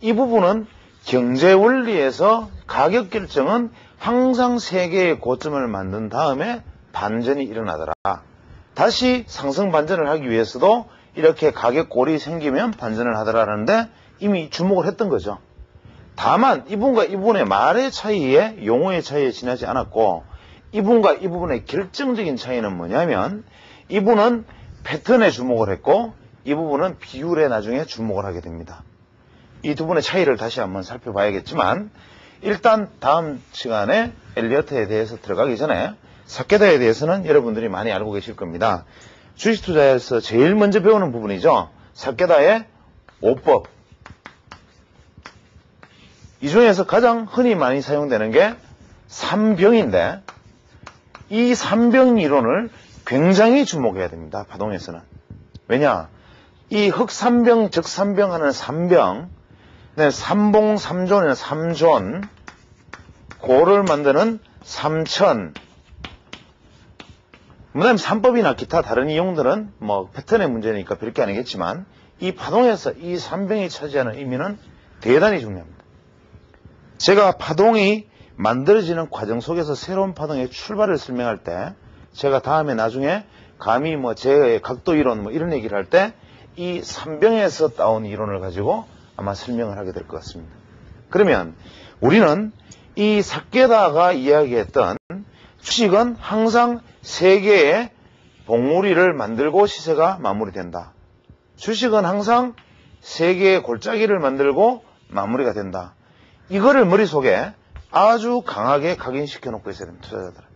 [SPEAKER 1] 이 부분은 경제 원리에서 가격 결정은 항상 세 개의 고점을 만든 다음에 반전이 일어나더라. 다시 상승 반전을 하기 위해서도 이렇게 가격 골이 생기면 반전을 하더라는데 이미 주목을 했던 거죠. 다만 이분과 이분의 말의 차이에 용어의 차이에 지나지 않았고 이분과 이 부분의 결정적인 차이는 뭐냐면 이분은 패턴에 주목을 했고 이 부분은 비율에 나중에 주목을 하게 됩니다. 이 두 분의 차이를 다시 한번 살펴봐야겠지만 일단 다음 시간에 엘리어트에 대해서 들어가기 전에 사케다에 대해서는 여러분들이 많이 알고 계실 겁니다. 주식 투자에서 제일 먼저 배우는 부분이죠. 사케다의 5법. 이 중에서 가장 흔히 많이 사용되는 게 3병인데 이 3병 이론을 굉장히 주목해야 됩니다. 파동에서는. 왜냐? 이 흑3병, 적삼병 하는 3병, 삼봉, 3존에는 3존, 고를 만드는 3천, 그 다음에 3법이나 기타 다른 이용들은 뭐 패턴의 문제니까 별게 아니겠지만 이 파동에서 이 3병이 차지하는 의미는 대단히 중요합니다. 제가 파동이 만들어지는 과정 속에서 새로운 파동의 출발을 설명할 때 제가 다음에 나중에 감히 뭐 제 각도 이론 뭐 이런 얘기를 할 때 이 3병에서 따온 이론을 가지고 아마 설명을 하게 될 것 같습니다. 그러면 우리는 이 사케다가 이야기했던 주식은 항상 세 개의 봉우리를 만들고 시세가 마무리된다. 주식은 항상 세 개의 골짜기를 만들고 마무리가 된다. 이거를 머릿속에 아주 강하게 각인시켜 놓고 있어야 됩니다. 투자자들은.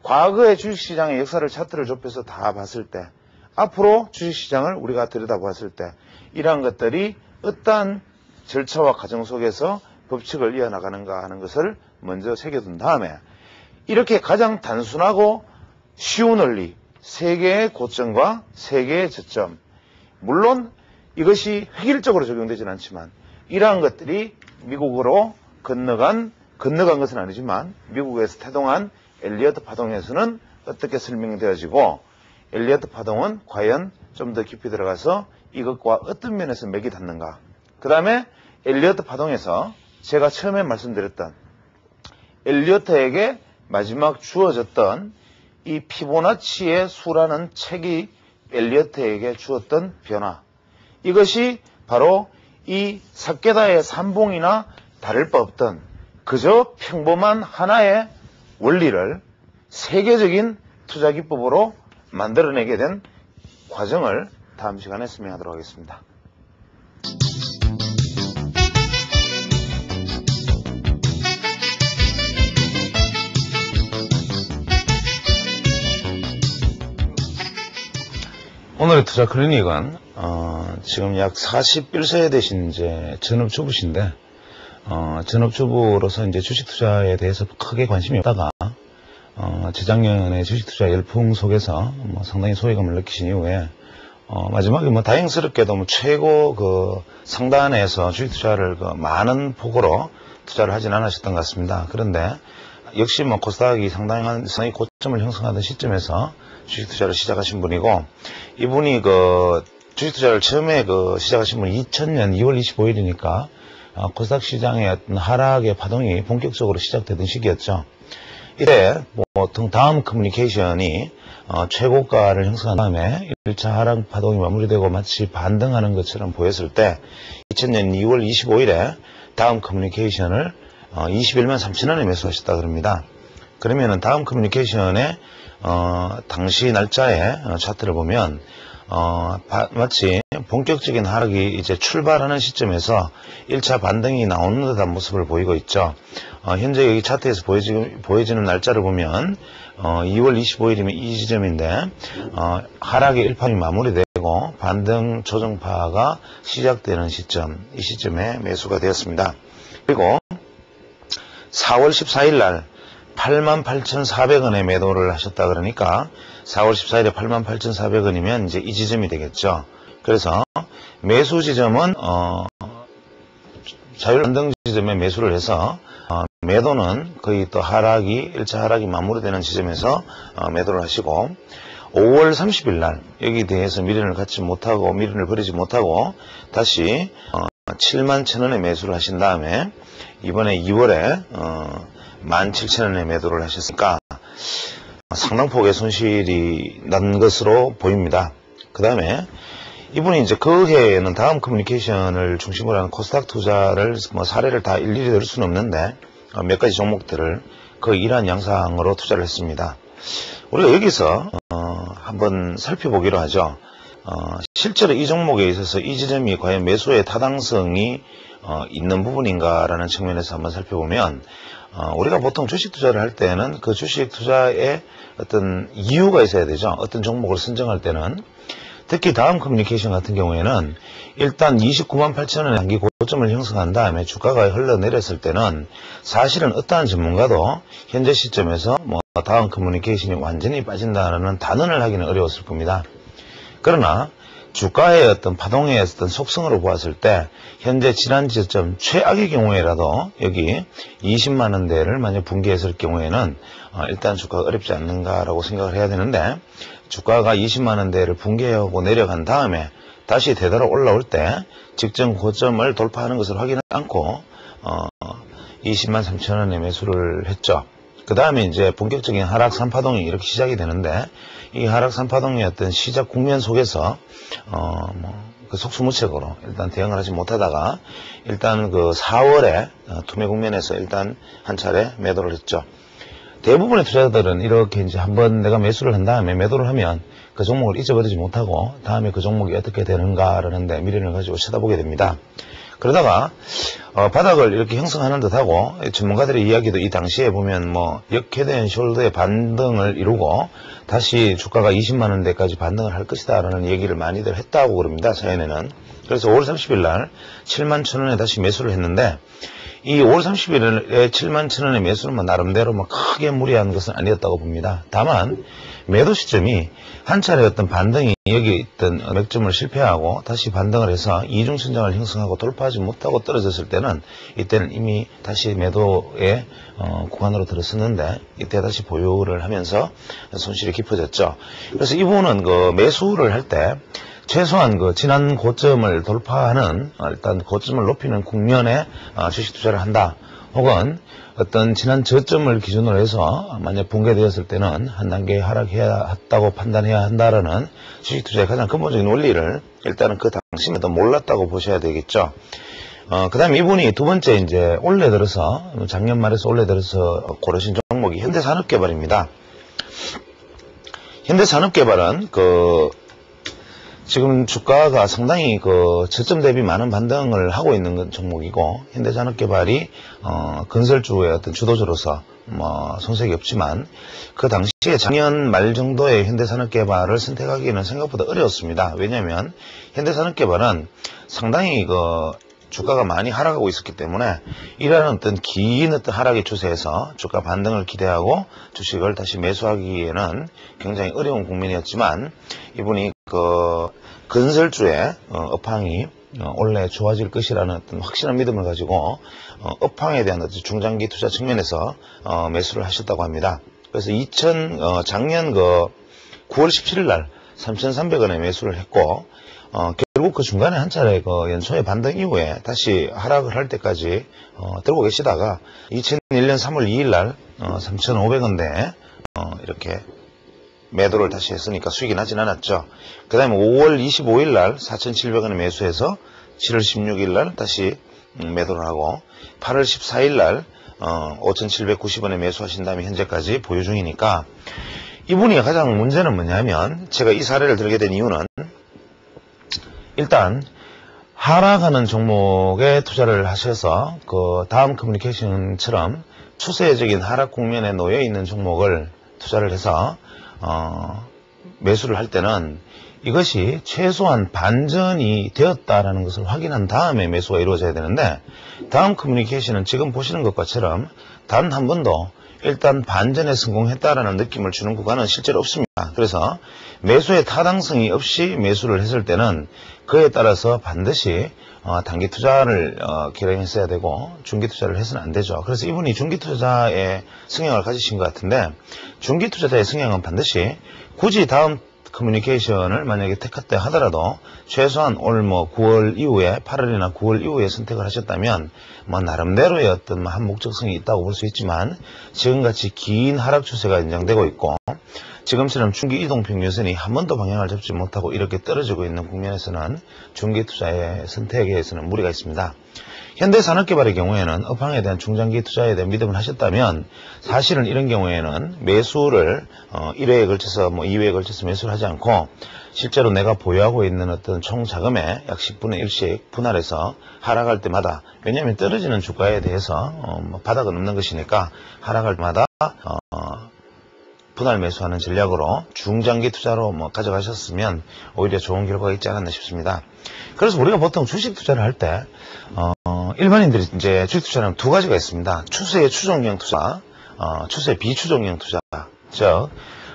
[SPEAKER 1] 과거의 주식시장의 역사를 차트를 좁혀서 다 봤을 때 앞으로 주식시장을 우리가 들여다봤을 때 이러한 것들이 어떠한 절차와 과정 속에서 법칙을 이어나가는가 하는 것을 먼저 새겨둔 다음에 이렇게 가장 단순하고 쉬운 원리, 세 개의 고점과 세 개의 저점, 물론 이것이 획일적으로 적용되지는 않지만 이러한 것들이 미국으로 건너간 것은 아니지만 미국에서 태동한 엘리어트 파동에서는 어떻게 설명되어지고 엘리어트 파동은 과연 좀 더 깊이 들어가서 이것과 어떤 면에서 맥이 닿는가. 그 다음에 엘리어트 파동에서 제가 처음에 말씀드렸던 엘리어트에게 마지막 주어졌던 이 피보나치의 수라는 책이 엘리어트에게 주었던 변화. 이것이 바로 이 사케다의 삼봉이나 다를 바 없던 그저 평범한 하나의 원리를 세계적인 투자 기법으로 만들어내게 된 과정을 다음 시간에 설명하도록 하겠습니다. 오늘의 투자 클리닉은 지금 약 41세 되신 이제 전업주부신데 전업주부로서 이제 주식 투자에 대해서 크게 관심이 없다가 재작년에 주식 투자 열풍 속에서 상당히 소외감을 느끼신 이후에 마지막에 다행스럽게도 최고 그 상단에서 주식 투자를 많은 폭으로 투자를 하진 않으셨던 것 같습니다. 그런데 역시 코스닥이 상당히 고점을 형성하던 시점에서 주식 투자를 시작하신 분이고, 이분이 주식 투자를 처음에 시작하신 분이 2000년 2월 25일이니까 코스닥 시장의 어떤 하락의 파동이 본격적으로 시작되던 시기였죠. 이때 보통 다음 커뮤니케이션이 최고가를 형성한 다음에 1차 하락 파동이 마무리되고 마치 반등하는 것처럼 보였을 때 2000년 2월 25일에 다음 커뮤니케이션을 21만 3천원에 매수하셨다 그럽니다. 그러면은 다음 커뮤니케이션의 당시 날짜의 차트를 보면 마치 본격적인 하락이 이제 출발하는 시점에서 1차 반등이 나오는 듯한 모습을 보이고 있죠. 현재 여기 차트에서 보여지는 날짜를 보면 2월 25일이면 이 지점인데 하락의 일파이 마무리되고 반등 조정파가 시작되는 시점, 이 시점에 매수가 되었습니다. 그리고 4월 14일 날 88,400원에 매도를 하셨다 그러니까 4월 14일에 88,400원이면 이제 이 지점이 되겠죠. 그래서 매수 지점은 자율 반등 지점에 매수를 해서 매도는 거의 또 1차 하락이 마무리되는 지점에서 매도를 하시고, 5월 30일 날 여기 대해서 미련을 버리지 못하고 다시 71,000원에 매수를 하신 다음에 이번에 2월에 17,000원에 매도를 하셨으니까 상당폭의 손실이 난 것으로 보입니다. 그 다음에 이분이 이제 그 해에는 다음 커뮤니케이션을 중심으로 하는 코스닥 투자를 사례를 다 일일이 들 수는 없는데 몇 가지 종목들을 그 일환 양상으로 투자를 했습니다. 우리가 여기서 한번 살펴보기로 하죠. 실제로 이 종목에 있어서 이 지점이 과연 매수의 타당성이 있는 부분인가라는 측면에서 한번 살펴보면, 우리가 보통 주식 투자를 할 때는 그 주식 투자에 어떤 이유가 있어야 되죠. 어떤 종목을 선정할 때는. 특히 다음 커뮤니케이션 같은 경우에는 일단 29만 8천원의 단기 고점을 형성한 다음에 주가가 흘러내렸을 때는 사실은 어떠한 전문가도 현재 시점에서 다음 커뮤니케이션이 완전히 빠진다는 단언을 하기는 어려웠을 겁니다. 그러나 주가의 어떤 파동의 어떤 속성으로 보았을 때 현재 지난 지점 최악의 경우에라도 여기 20만 원대를 만약 붕괴했을 경우에는 일단 주가가 어렵지 않는가라고 생각을 해야 되는데, 주가가 20만 원대를 붕괴하고 내려간 다음에 다시 되돌아 올라올 때 직전 고점을 돌파하는 것을 확인하지 않고 20만 3천 원에 매수를 했죠. 그 다음에 이제 본격적인 하락 3파동이 이렇게 시작이 되는데, 이 하락 3파동의 어떤 시작 국면 속에서 그 속수무책으로 일단 대응을 하지 못하다가 일단 그 4월에 투매 국면에서 일단 한 차례 매도를 했죠. 대부분의 투자자들은 이렇게 이제 한번 내가 매수를 한 다음에 매도를 하면 그 종목을 잊어버리지 못하고 다음에 그 종목이 어떻게 되는가라는데 미련을 가지고 쳐다보게 됩니다. 그러다가 바닥을 이렇게 형성하는 듯하고 전문가들의 이야기도 이 당시에 보면 역헤드 앤 숄더의 반등을 이루고 다시 주가가 20만 원대까지 반등을 할 것이다 라는 얘기를 많이들 했다고 그럽니다. 사연에는. 그래서 5월 30일 날 7만 1,000원에 다시 매수를 했는데, 이 5월 30일에 7만 1,000원의 매수는 나름대로 크게 무리한 것은 아니었다고 봅니다. 다만 매도 시점이 한 차례 어떤 반등이 여기 있던 맥점을 실패하고 다시 반등을 해서 이중천장을 형성하고 돌파하지 못하고 떨어졌을 때는 이때는 이미 다시 매도의 구간으로 들어섰는데 이때 다시 보유를 하면서 손실이 깊어졌죠. 그래서 이분은 그 매수를 할 때 최소한 그 지난 고점을 돌파하는 일단 고점을 높이는 국면에 주식 투자를 한다. 혹은 어떤 지난 저점을 기준으로 해서 만약 붕괴되었을 때는 한 단계 하락해야 했다고 판단해야 한다라는 주식 투자의 가장 근본적인 원리를 일단은 그 당시에도 몰랐다고 보셔야 되겠죠. 그 다음에 이분이 두 번째 이제 올해 들어서 작년 말에서 올해 들어서 고르신 종목이 현대산업개발입니다. 현대산업개발은 지금 주가가 상당히 저점 대비 많은 반등을 하고 있는 종목이고, 현대산업개발이 건설주의 어떤 주도주로서 손색이 없지만 그 당시에 작년 말 정도의 현대산업개발을 선택하기는 생각보다 어려웠습니다. 왜냐하면 현대산업개발은 상당히 주가가 많이 하락하고 있었기 때문에 이러한 어떤 긴 어떤 하락의 추세에서 주가 반등을 기대하고 주식을 다시 매수하기에는 굉장히 어려운 국면이었지만 이분이 그 건설주의 업황이 원래 좋아질 것이라는 어떤 확실한 믿음을 가지고 업황에 대한 어떤 중장기 투자 측면에서 매수를 하셨다고 합니다. 그래서 작년 9월 17일 날 3,300원에 매수를 했고 결국 그 중간에 한 차례 그 연초에 반등 이후에 다시 하락을 할 때까지 들고 계시다가 2001년 3월 2일 날 3,500원대에 이렇게 매도를 다시 했으니까 수익이 나진 않았죠. 그 다음에 5월 25일 날 4,700원에 매수해서 7월 16일 날 다시 매도를 하고 8월 14일 날 5,790원에 매수하신 다음에 현재까지 보유 중이니까 이분이 가장 문제는 뭐냐면 제가 이 사례를 들게 된 이유는 일단 하락하는 종목에 투자를 하셔서 그 다음 커뮤니케이션처럼 추세적인 하락 국면에 놓여 있는 종목을 투자를 해서 매수를 할 때는 이것이 최소한 반전이 되었다라는 것을 확인한 다음에 매수가 이루어져야 되는데 다음 커뮤니케이션은 지금 보시는 것과처럼 단 한 번도 일단 반전에 성공했다라는 느낌을 주는 구간은 실제로 없습니다. 그래서 매수의 타당성이 없이 매수를 했을 때는 그에 따라서 반드시 단기 투자를 결행했어야 되고 중기 투자를 해서는 안 되죠. 그래서 이분이 중기 투자의 성향을 가지신 것 같은데 중기 투자자의 성향은 반드시 굳이 다음 커뮤니케이션을 만약에 택했다 하더라도 최소한 올 9월 이후에 8월이나 9월 이후에 선택을 하셨다면 나름대로의 어떤 한 목적성이 있다고 볼 수 있지만 지금같이 긴 하락 추세가 연장되고 있고 지금처럼 중기 이동 평균선이 한 번도 방향을 잡지 못하고 이렇게 떨어지고 있는 국면에서는 중기 투자의 선택에서는 무리가 있습니다. 현대산업개발의 경우에는 업황에 대한 중장기 투자에 대한 믿음을 하셨다면 사실은 이런 경우에는 매수를 1회에 걸쳐서 2회에 걸쳐서 매수를 하지 않고 실제로 내가 보유하고 있는 어떤 총 자금의 약 10분의 1씩 분할해서 하락할 때마다 왜냐하면 떨어지는 주가에 대해서 바닥은 없는 것이니까 하락할 때마다 분할 매수하는 전략으로 중장기 투자로 가져가셨으면 오히려 좋은 결과가 있지 않았나 싶습니다. 그래서 우리가 보통 주식 투자를 할 때 일반인들이 이제 주식 투자는 두 가지가 있습니다. 추세 추종형 투자, 추세 비추종형 투자. 즉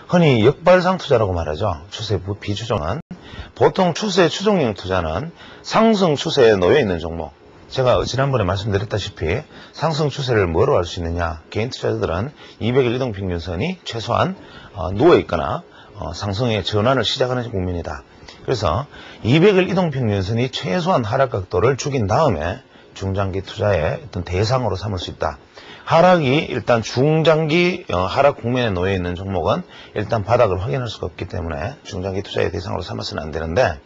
[SPEAKER 1] 흔히 역발상 투자라고 말하죠. 추세 비추종은 보통 추세 추종형 투자는 상승 추세에 놓여 있는 종목. 제가 지난번에 말씀드렸다시피 상승 추세를 뭐로 알 수 있느냐. 개인 투자자들은 200일 이동평균선이 최소한 누워있거나 상승의 전환을 시작하는 국면이다. 그래서 200일 이동평균선이 최소한 하락 각도를 죽인 다음에 중장기 투자의 어떤 대상으로 삼을 수 있다. 하락이 일단 중장기 하락 국면에 놓여 있는 종목은 일단 바닥을 확인할 수가 없기 때문에 중장기 투자의 대상으로 삼아서는 안 되는데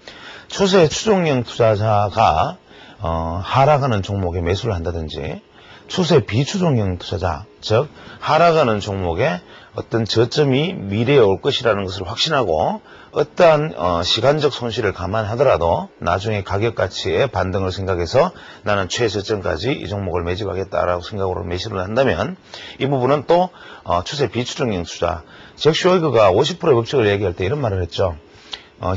[SPEAKER 1] 추세 추종형 투자자가 하락하는 종목에 매수를 한다든지 추세 비추종형 투자자, 즉 하락하는 종목에 어떤 저점이 미래에 올 것이라는 것을 확신하고 어떠한 시간적 손실을 감안하더라도 나중에 가격 가치의 반등을 생각해서 나는 최저점까지 이 종목을 매집하겠다라고 생각으로 매수를 한다면 이 부분은 또 추세 비추종형 투자, 잭 슈워이거가 50%의 법칙을 얘기할 때 이런 말을 했죠.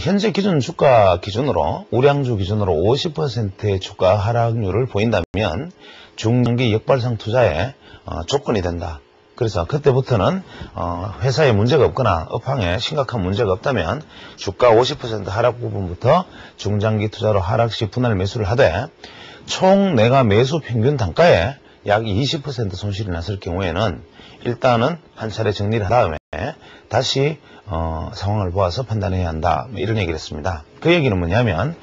[SPEAKER 1] 현재 기준 주가 기준으로 우량주 기준으로 50%의 주가 하락률을 보인다면 중장기 역발상 투자의 조건이 된다. 그래서 그때부터는 회사에 문제가 없거나 업황에 심각한 문제가 없다면 주가 50% 하락 부분부터 중장기 투자로 하락시 분할 매수를 하되 총 내가 매수 평균 단가에 약 20% 손실이 났을 경우에는 일단은 한 차례 정리를 한 다음에 다시 상황을 보아서 판단해야 한다. 이런 얘기를 했습니다. 그 얘기는 뭐냐면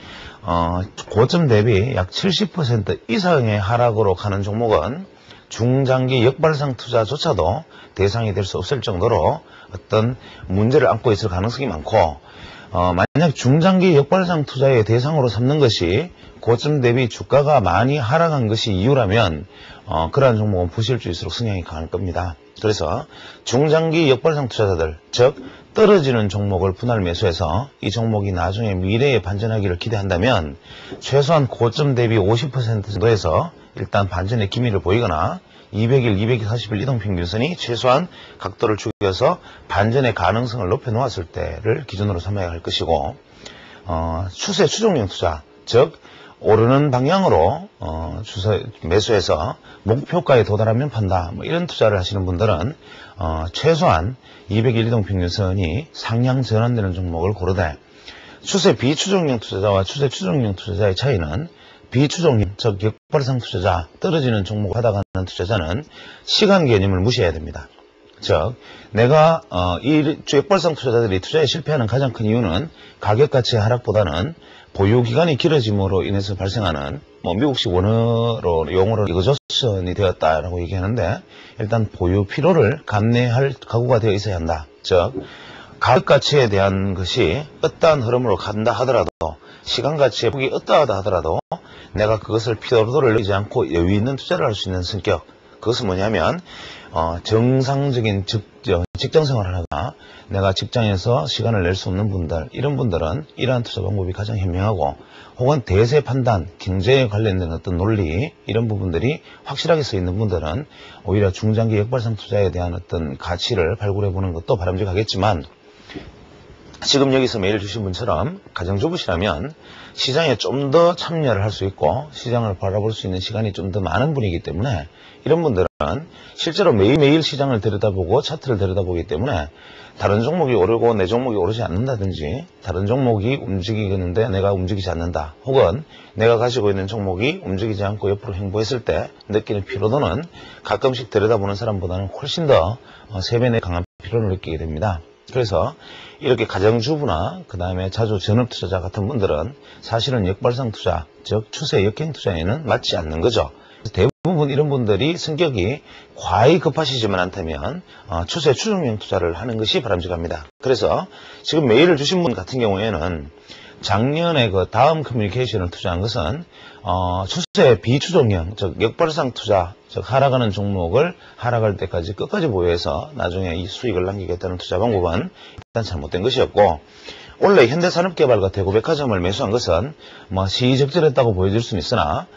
[SPEAKER 1] 고점 대비 약 70% 이상의 하락으로 가는 종목은 중장기 역발상 투자조차도 대상이 될 수 없을 정도로 어떤 문제를 안고 있을 가능성이 많고 만약 중장기 역발상 투자의 대상으로 삼는 것이 고점 대비 주가가 많이 하락한 것이 이유라면 그러한 종목은 부실주일수록 성향이 강할 겁니다. 그래서 중장기 역발상 투자자들, 즉 떨어지는 종목을 분할 매수해서 이 종목이 나중에 미래에 반전하기를 기대한다면 최소한 고점 대비 50% 정도에서 일단 반전의 기미를 보이거나 200일, 240일 이동평균선이 최소한 각도를 죽여서 반전의 가능성을 높여놓았을 때를 기준으로 삼아야 할 것이고 추세 추종형 투자, 즉 오르는 방향으로 매수해서 목표가에 도달하면 판다. 뭐 이런 투자를 하시는 분들은 최소한 200일 이동 평균선이 상향 전환되는 종목을 고르되, 추세 비추종용 투자자와 추세 추종용 투자자의 차이는, 비추종용, 즉 역발상 투자자, 떨어지는 종목을 하다가는 투자자는 시간 개념을 무시해야 됩니다. 즉, 내가 이 역발상 투자자들이 투자에 실패하는 가장 큰 이유는 가격 가치의 하락보다는 보유 기간이 길어짐으로 인해서 발생하는, 뭐 미국식 원어로 용어로 이거저선이 되었다라고 얘기하는데, 일단 보유 피로를 감내할 각오가 되어 있어야 한다. 즉, 가격 가치에 대한 것이 어떠한 흐름으로 간다 하더라도, 시간 가치의 폭이 어떠하다 하더라도 내가 그것을 피로도를 느끼지 않고 여유 있는 투자를 할 수 있는 성격. 그것은 뭐냐면 정상적인 직장 생활을 하다가 내가 직장에서 시간을 낼 수 없는 분들, 이런 분들은 이러한 투자 방법이 가장 현명하고, 혹은 대세 판단, 경제에 관련된 어떤 논리, 이런 부분들이 확실하게 써 있는 분들은 오히려 중장기 역발상 투자에 대한 어떤 가치를 발굴해 보는 것도 바람직하겠지만, 지금 여기서 메일 주신 분처럼 가정주부시라면 시장에 좀 더 참여를 할 수 있고 시장을 바라볼 수 있는 시간이 좀 더 많은 분이기 때문에, 이런 분들은 실제로 매일매일 시장을 들여다보고 차트를 들여다보기 때문에 다른 종목이 오르고 내 종목이 오르지 않는다든지, 다른 종목이 움직이는데 내가 움직이지 않는다, 혹은 내가 가지고 있는 종목이 움직이지 않고 옆으로 행보했을 때 느끼는 피로도는 가끔씩 들여다보는 사람보다는 훨씬 더 3배 내 강한 피로를 느끼게 됩니다. 그래서 이렇게 가정주부나 그 다음에 자주 전업투자자 같은 분들은 사실은 역발상 투자, 즉 추세 역행 투자에는 맞지 않는 거죠. 대부분 이런 분들이 성격이 과히 급하시지만 않다면 추세 추종형 투자를 하는 것이 바람직합니다. 그래서 지금 메일을 주신 분 같은 경우에는 작년에 그 다음 커뮤니케이션을 투자한 것은 추세 비추종형, 즉 역발상 투자, 즉 하락하는 종목을 하락할 때까지 끝까지 보유해서 나중에 이 수익을 남기겠다는 투자 방법은 일단 잘못된 것이었고, 원래 현대산업개발과 대구백화점을 매수한 것은 뭐 시의적절했다고 보여질 수는 있으나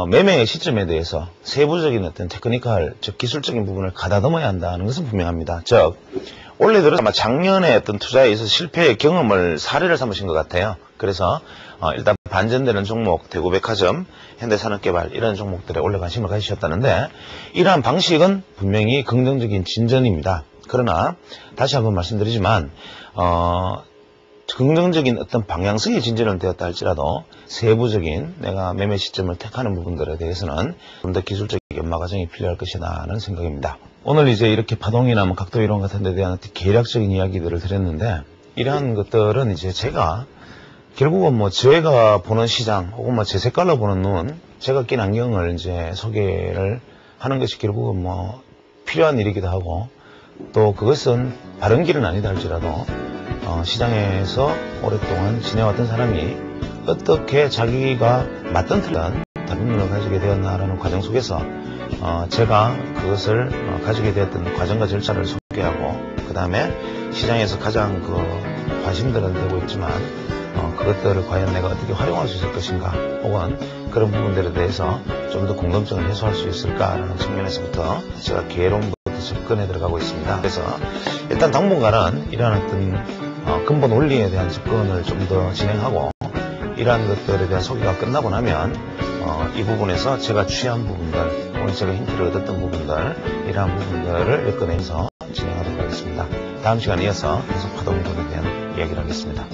[SPEAKER 1] 매매의 시점에 대해서 세부적인 어떤 테크니컬, 즉 기술적인 부분을 가다듬어야 한다는 것은 분명합니다. 즉 원래 들어서 아마 작년에 어떤 투자에 있어서 실패의 경험을 사례를 삼으신 것 같아요. 그래서 일단 반전되는 종목, 대구백화점, 현대산업개발 이런 종목들에 원래 관심을 가지셨다는데, 이러한 방식은 분명히 긍정적인 진전입니다. 그러나 다시 한번 말씀드리지만 긍정적인 어떤 방향성의 진전은 되었다 할지라도 세부적인 내가 매매 시점을 택하는 부분들에 대해서는 좀 더 기술적인 연마 과정이 필요할 것이다라는 생각입니다. 오늘 이제 이렇게 파동이나 뭐 각도 이론 같은 데 대한 계략적인 이야기들을 드렸는데, 이러한 것들은 이제 제가 결국은 뭐 제가 보는 시장 혹은 뭐 제 색깔로 보는 눈, 제가 낀 안경을 이제 소개를 하는 것이 결국은 뭐 필요한 일이기도 하고, 또 그것은 바른 길은 아니다 할지라도 시장에서 오랫동안 지내왔던 사람이 어떻게 자기가 맞던 틀린 다른 눈을 가지게 되었나라는 과정 속에서 제가 그것을 가지게 되었던 과정과 절차를 소개하고, 그 다음에 시장에서 가장 관심들은 되고 있지만 그것들을 과연 내가 어떻게 활용할 수 있을 것인가, 혹은 그런 부분들에 대해서 좀 더 공감증을 해소할 수 있을까라는 측면에서부터 제가 개론부터 접근해 들어가고 있습니다. 그래서 일단 당분간은 이러한 어떤 근본 원리에 대한 접근을 좀 더 진행하고, 이러한 것들에 대한 소개가 끝나고 나면 이 부분에서 제가 취한 부분들, 오늘 제가 힌트를 얻었던 부분들, 이러한 부분들을 엮어내면서 진행하도록 하겠습니다. 다음 시간에 이어서 계속 파동론에 대한 이야기를 하겠습니다.